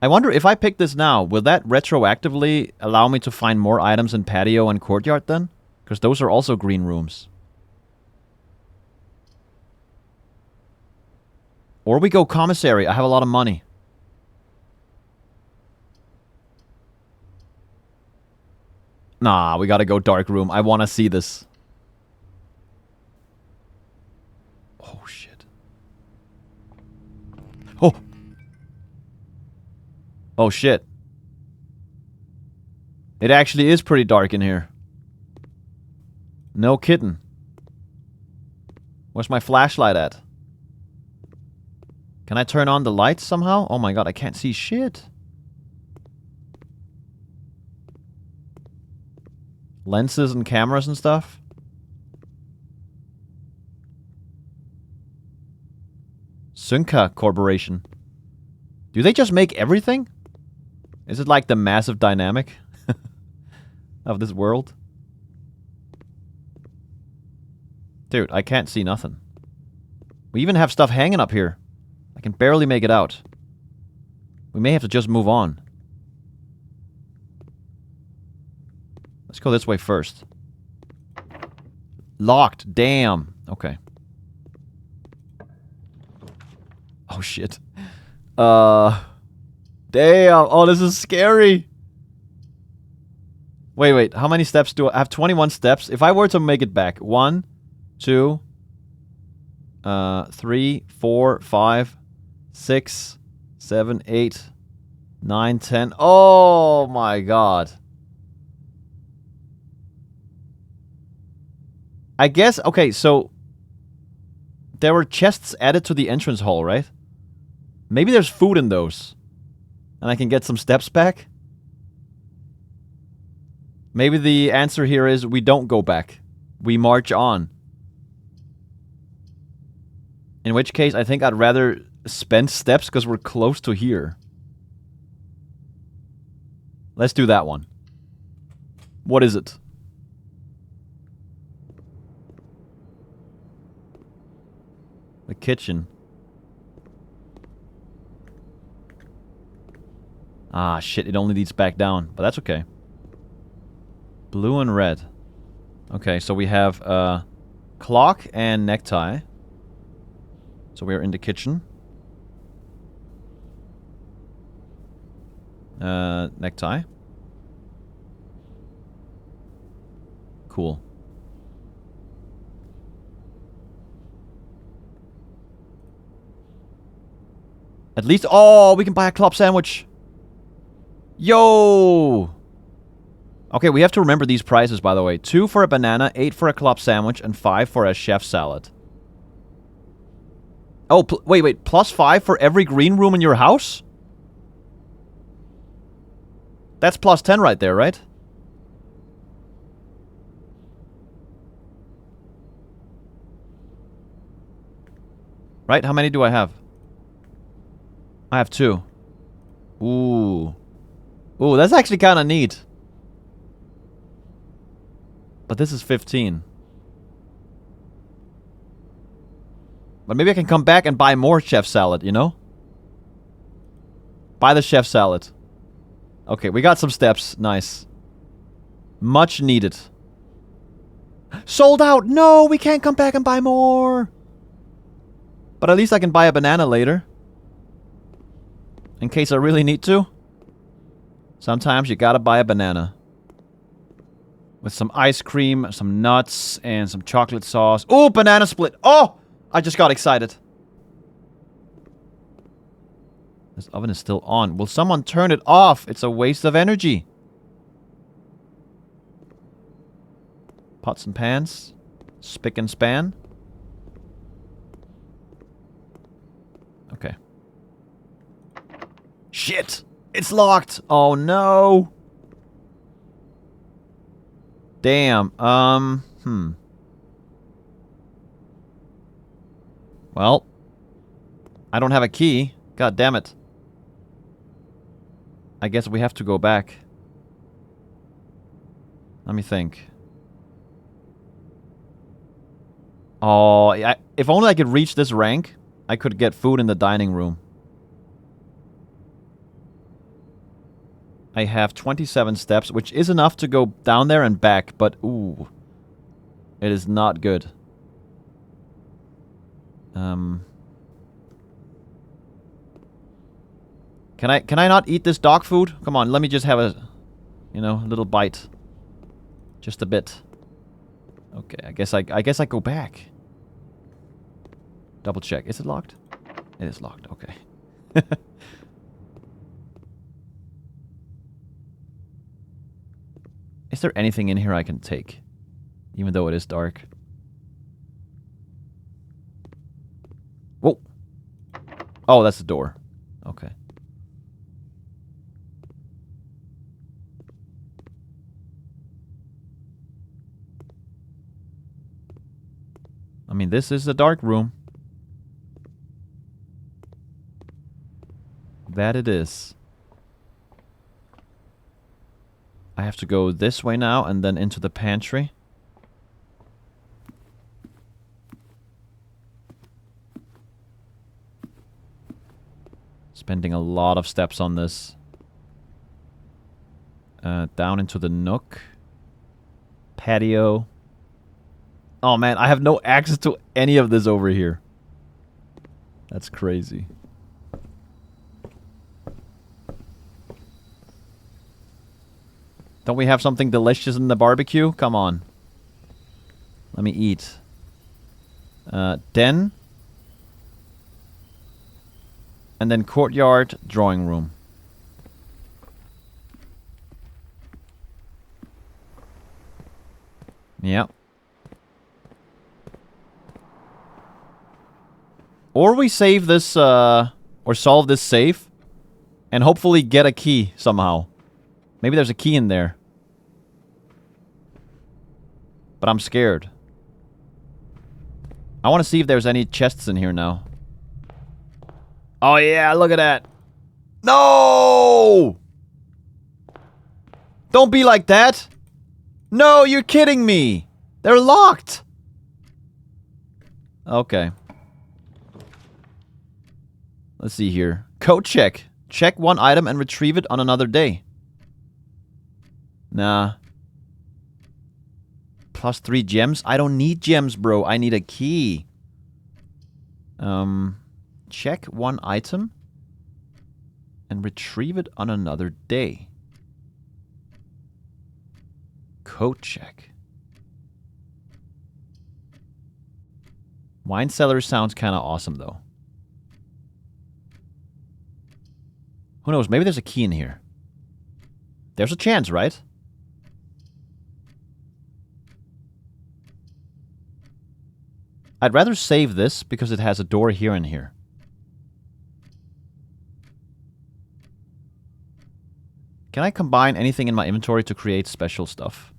A: I wonder if I pick this now, will that retroactively allow me to find more items in patio and courtyard then? Because those are also green rooms. Or we go commissary. I have a lot of money. Nah, we gotta go dark room. I wanna see this. Oh, shit. Oh! Oh, shit. It actually is pretty dark in here. No kidding. Where's my flashlight at? Can I turn on the lights somehow? Oh my god, I can't see shit. Lenses and cameras and stuff. Sunka Corporation. Do they just make everything? Is it like the massive dynamic of this world? Dude, I can't see nothing. We even have stuff hanging up here. I can barely make it out. We may have to just move on. Let's go this way first. Locked. Damn. Okay. Oh, shit. Damn. Oh, this is scary. Wait. How many steps do I have? 21 steps. If I were to make it back. 1, 2, 3, 4, 5, 6, 7, 8, 9, 10. Oh my god. I guess, okay, so there were chests added to the entrance hall, right? Maybe there's food in those. And I can get some steps back? Maybe the answer here is we don't go back. We march on. In which case, I think I'd rather spend steps because we're close to here. Let's do that one. What is it? The kitchen. Ah, shit, it only leads back down. But that's okay. Blue and red. Okay, so we have clock and necktie. So we're in the kitchen. Necktie. Cool. At least, oh, we can buy a club sandwich. Yo! Okay, we have to remember these prices, by the way. 2 for a banana, 8 for a club sandwich, and 5 for a chef salad. Oh, wait, +5 for every green room in your house? That's +10 right there, right? Right? How many do I have? I have 2. Ooh. Ooh, that's actually kind of neat. But this is 15. But maybe I can come back and buy more chef salad, you know? Buy the chef salad. Okay, we got some steps. Nice. Much needed. Sold out! No, we can't come back and buy more! But at least I can buy a banana later. In case I really need to. Sometimes you gotta buy a banana. With some ice cream, some nuts, and some chocolate sauce. Oh, banana split! Oh! I just got excited. This oven is still on. Will someone turn it off? It's a waste of energy. Pots and pans. Spick and span. Okay. Shit! It's locked! Oh no! Damn. Well. I don't have a key. God damn it. I guess we have to go back. Let me think. Oh, if only I could reach this rank, I could get food in the dining room. I have 27 steps, which is enough to go down there and back, but ooh. It is not good. Can I not eat this dog food? Come on, let me just have a, you know, little bite. Just a bit. Okay, I guess I go back. Double check. Is it locked? It is locked. Okay. Is there anything in here I can take? Even though it is dark. Whoa. Oh, that's the door. Okay. I mean, this is the dark room. That it is. I have to go this way now and then into the pantry. Spending a lot of steps on this. Down into the nook. Patio. Oh man, I have no access to any of this over here. That's crazy. Don't we have something delicious in the barbecue? Come on. Let me eat. Den. And then courtyard, drawing room. Yeah. Or we save this, or solve this safe, and hopefully get a key somehow. Maybe there's a key in there. But I'm scared. I want to see if there's any chests in here now. Oh yeah, look at that. No! Don't be like that! No, you're kidding me! They're locked! Okay. Let's see here. Code check. Check one item and retrieve it on another day. Nah. +3 gems? I don't need gems, bro. I need a key. Check one item and retrieve it on another day. Code check. Wine cellar sounds kind of awesome, though. Who knows? Maybe there's a key in here. There's a chance, right? I'd rather save this because it has a door here and here. Can I combine anything in my inventory to create special stuff?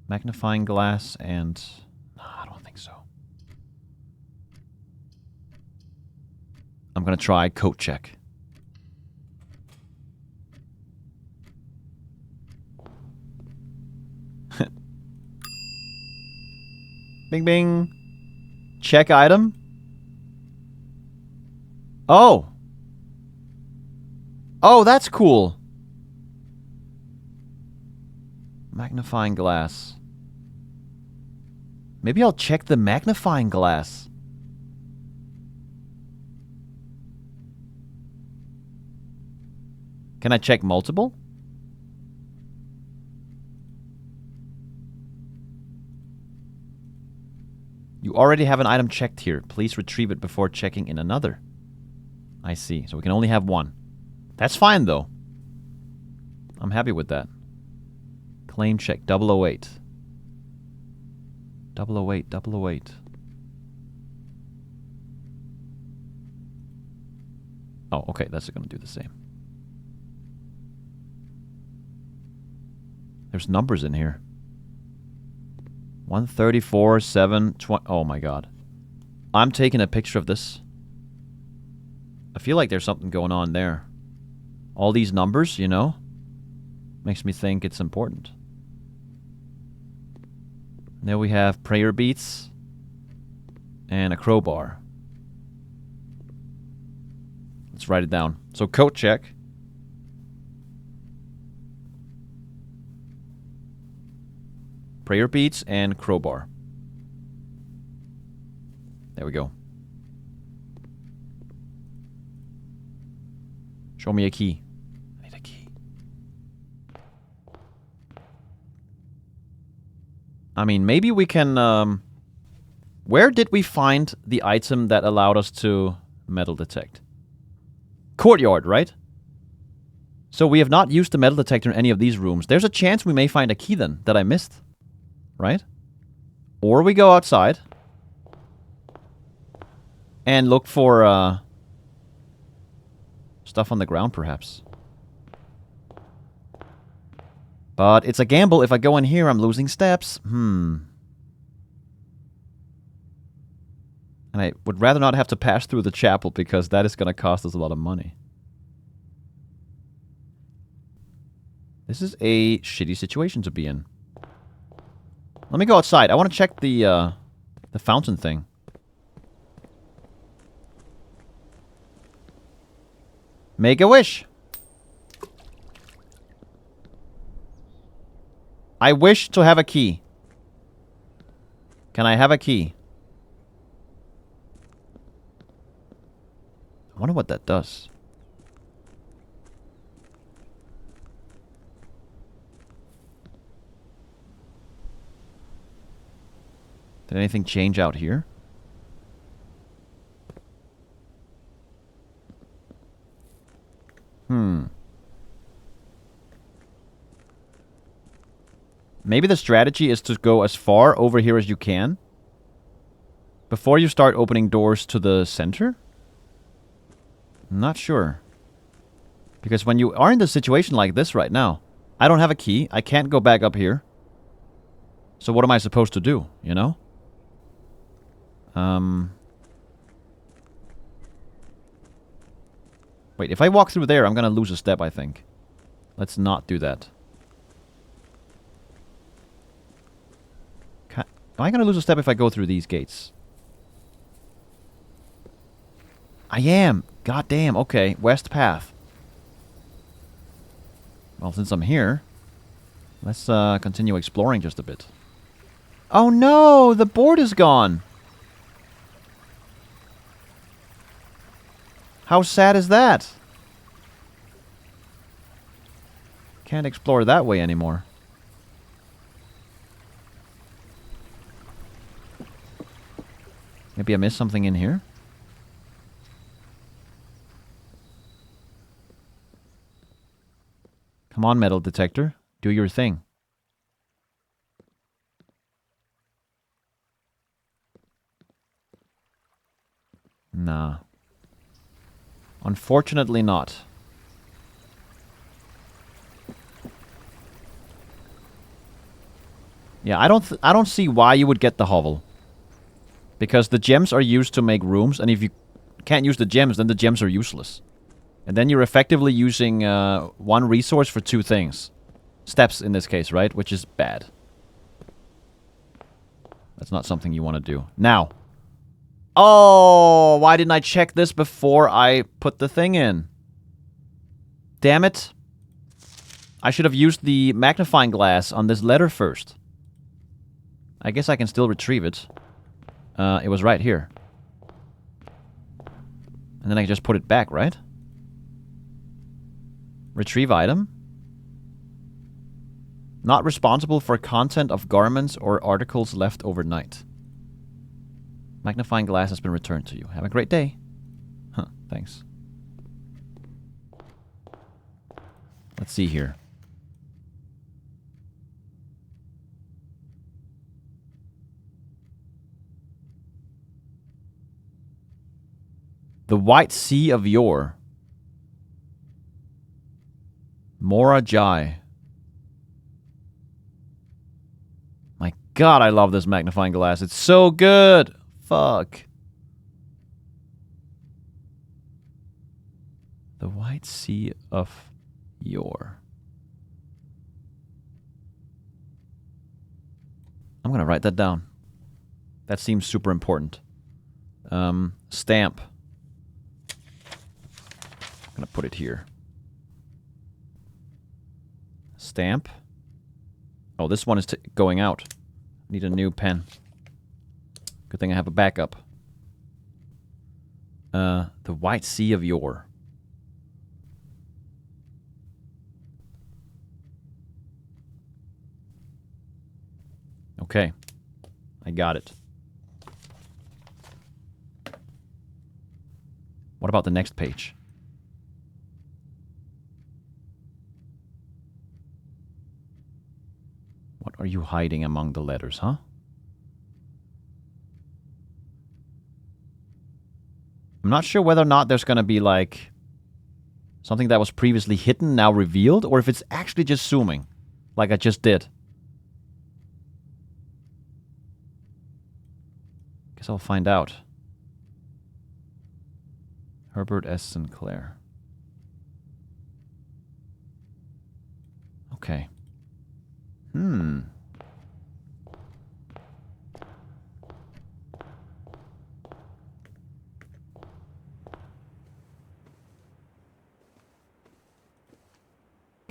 A: Magnifying glass and... No, I don't think so. I'm gonna try coat check. Bing bing. Check item. Oh. Oh, that's cool. Magnifying glass. Maybe I'll check the magnifying glass. Can I check multiple? You already have an item checked here. Please retrieve it before checking in another. I see. So we can only have one. That's fine, though. I'm happy with that. Claim check 008. 008, 008. Oh, okay. That's going to do the same. There's numbers in here. 134, 7, 20. Oh my god. I'm taking a picture of this. I feel like there's something going on there. All these numbers, you know, makes me think it's important. There we have prayer beads and a crowbar. Let's write it down. So code check. Prayer beads and crowbar. There we go. Show me a key. I need a key. I mean, maybe we can... Where did we find the item that allowed us to metal detect? Courtyard, right? So we have not used the metal detector in any of these rooms. There's a chance we may find a key then that I missed. Right? Or we go outside and look for stuff on the ground, perhaps. But it's a gamble. If I go in here, I'm losing steps. And I would rather not have to pass through the chapel because that is going to cost us a lot of money. This is a shitty situation to be in. Let me go outside. I want to check the fountain thing. Make a wish. I wish to have a key. Can I have a key? I wonder what that does. Did anything change out here? Maybe the strategy is to go as far over here as you can before you start opening doors to the center? I'm not sure. Because when you are in a situation like this right now, I don't have a key. I can't go back up here. So what am I supposed to do, you know? Wait, if I walk through there, I'm gonna lose a step, I think. Let's not do that. Am I gonna lose a step if I go through these gates? I am! God damn, okay. West path. Well, since I'm here, let's continue exploring just a bit. Oh no! The board is gone! How sad is that? Can't explore that way anymore. Maybe I missed something in here? Come on, metal detector. Do your thing. Nah. Unfortunately not. Yeah, I don't see why you would get the hovel. Because the gems are used to make rooms, and if you can't use the gems, then the gems are useless. And then you're effectively using one resource for two things. Steps in this case, right? Which is bad. That's not something you want to do. Now. Oh, why didn't I check this before I put the thing in? Damn it. I should have used the magnifying glass on this letter first. I guess I can still retrieve it. It was right here. And then I can just put it back, right? Retrieve item. Not responsible for content of garments or articles left overnight. Magnifying glass has been returned to you. Have a great day. Huh, thanks. Let's see here. The White Sea of Yore. Mora Jai. My god, I love this magnifying glass. It's so good! Fuck. The White Sea of Yore. I'm gonna write that down. That seems super important. Stamp. I'm gonna put it here. Stamp. Oh, this one is going out. Need a new pen. Good thing I have a backup. The White Sea of Yore. Okay. I got it. What about the next page? What are you hiding among the letters, huh? I'm not sure whether or not there's gonna be, like, something that was previously hidden, now revealed, or if it's actually just zooming, like I just did. Guess I'll find out. Herbert S. Sinclair. Okay.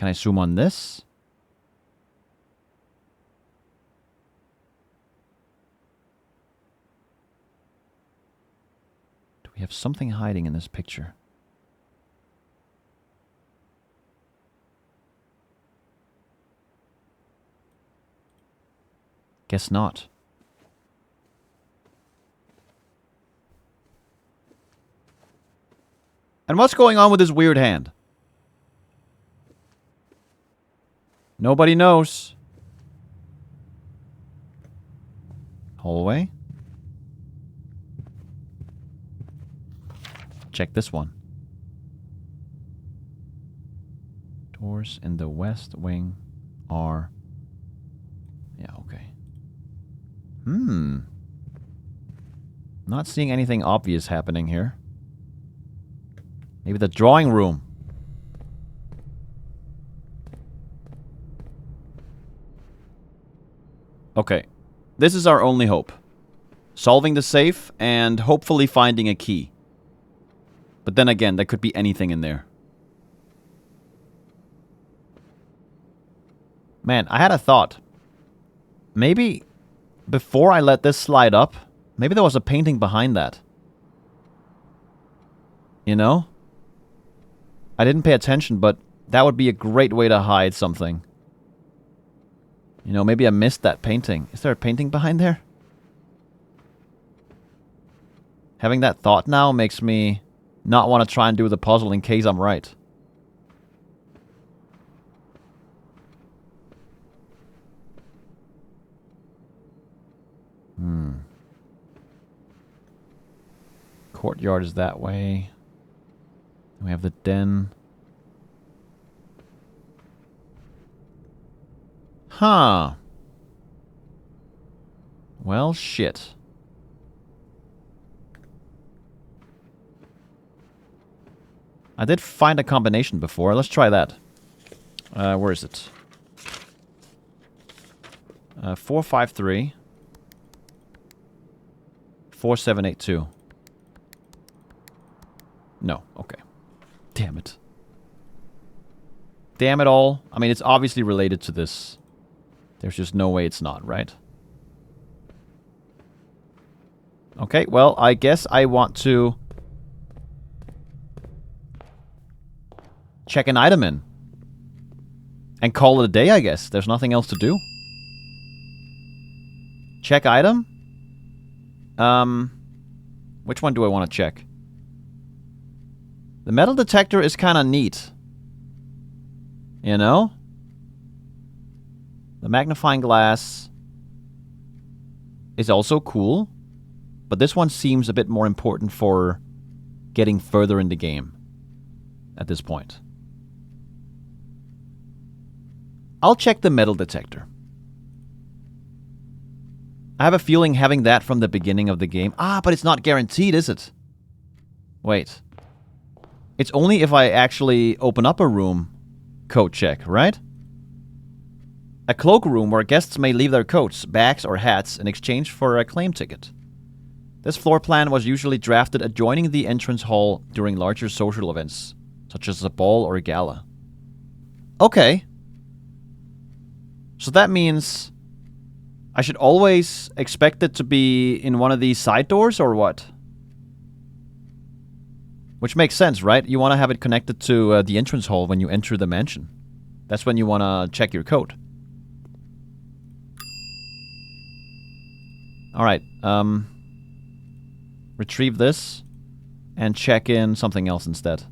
A: Can I zoom on this? Do we have something hiding in this picture? Guess not. And what's going on with this weird hand? Nobody knows. Hallway. Check this one. Doors in the west wing are... Yeah, okay. Not seeing anything obvious happening here. Maybe the drawing room. Okay. This is our only hope. Solving the safe and hopefully finding a key. But then again, there could be anything in there. Man, I had a thought. Maybe before I let this slide up, maybe there was a painting behind that. You know? I didn't pay attention, but that would be a great way to hide something. You know, maybe I missed that painting. Is there a painting behind there? Having that thought now makes me not want to try and do the puzzle in case I'm right. Courtyard is that way. We have the den. Huh. Well, shit. I did find a combination before. Let's try that. Where is it? 453. 4782. No, okay. Damn it. Damn it all. I mean, it's obviously related to this. There's just no way it's not, right? Okay, well, I guess I want to check an item in. And call it a day, I guess. There's nothing else to do. Check item? Which one do I want to check? The metal detector is kind of neat. You know? The magnifying glass is also cool. But this one seems a bit more important for getting further in the game at this point. I'll check the metal detector. I have a feeling having that from the beginning of the game... Ah, but it's not guaranteed, is it? Wait. It's only if I actually open up a room coat check, right? A cloakroom where guests may leave their coats, bags, or hats in exchange for a claim ticket. This floor plan was usually drafted adjoining the entrance hall during larger social events, such as a ball or a gala. Okay. So that means I should always expect it to be in one of these side doors, or what? Which makes sense, right? You want to have it connected to the entrance hall when you enter the mansion. That's when you want to check your coat. Alright, retrieve this and check in something else instead.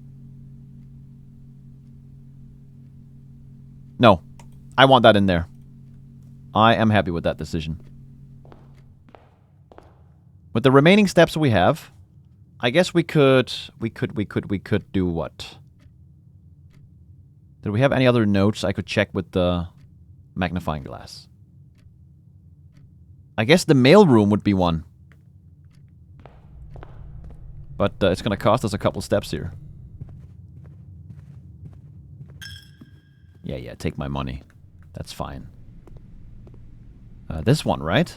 A: No, I want that in there. I am happy with that decision. With the remaining steps we have, I guess we could do what? Did we have any other notes I could check with the magnifying glass? I guess the mailroom would be one. But it's gonna cost us a couple steps here. Yeah, take my money. That's fine. This one, right?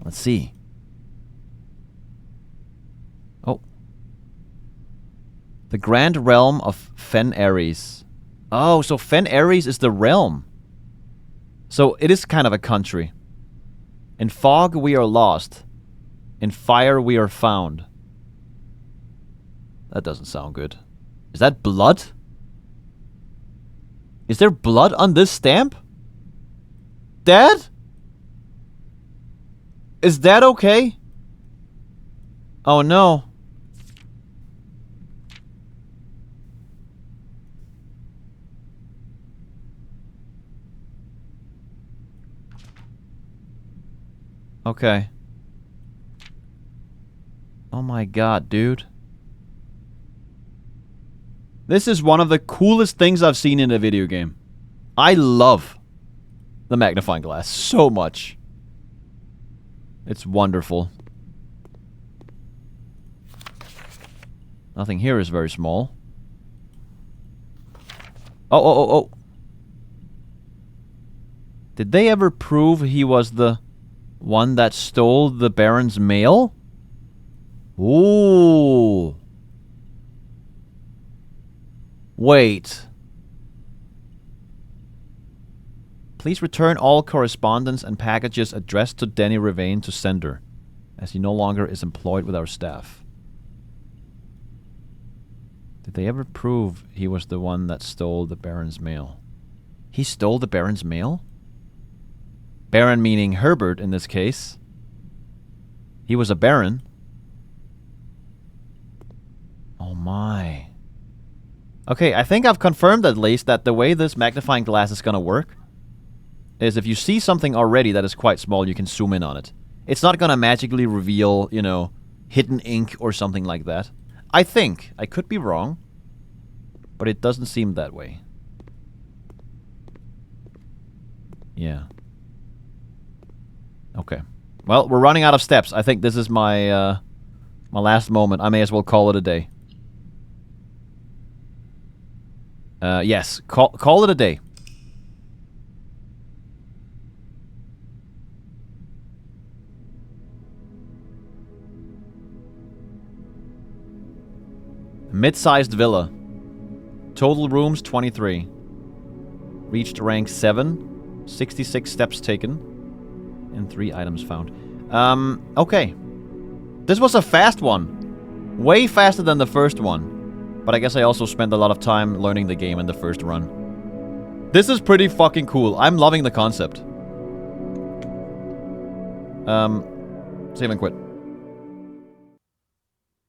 A: Let's see. Oh. The Grand Realm of Fen Ares. Oh, so Fen Ares is the realm. So it is kind of a country. In fog we are lost. In fire we are found. That doesn't sound good. Is that blood? Is there blood on this stamp? Dad? Is that okay? Oh no. Okay. Oh my god, dude. This is one of the coolest things I've seen in a video game. I love the magnifying glass so much. It's wonderful. Nothing here is very small. Oh. Did they ever prove he was the one that stole the Baron's mail? Ooh. Wait. Please return all correspondence and packages addressed to Denny Ravain to sender, as he no longer is employed with our staff. Did they ever prove he was the one that stole the Baron's mail? He stole the Baron's mail? Baron meaning Herbert in this case. He was a Baron. Oh my. Okay, I think I've confirmed at least that the way this magnifying glass is gonna work is if you see something already that is quite small, you can zoom in on it. It's not gonna magically reveal, you know, hidden ink or something like that. I think. I could be wrong. But it doesn't seem that way. Yeah. Okay. Well, we're running out of steps. I think this is my my last moment. I may as well call it a day. Yes. Call it a day. Mid-sized villa. Total rooms 23. Reached rank 7. 66 steps taken. And 3 items found. Okay. This was a fast one. Way faster than the first one. But I guess I also spent a lot of time learning the game in the first run. This is pretty fucking cool. I'm loving the concept. Save and quit.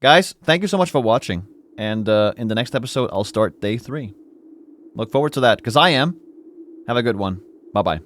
A: Guys, thank you so much for watching. And in the next episode, I'll start day 3. Look forward to that, because I am. Have a good one. Bye-bye.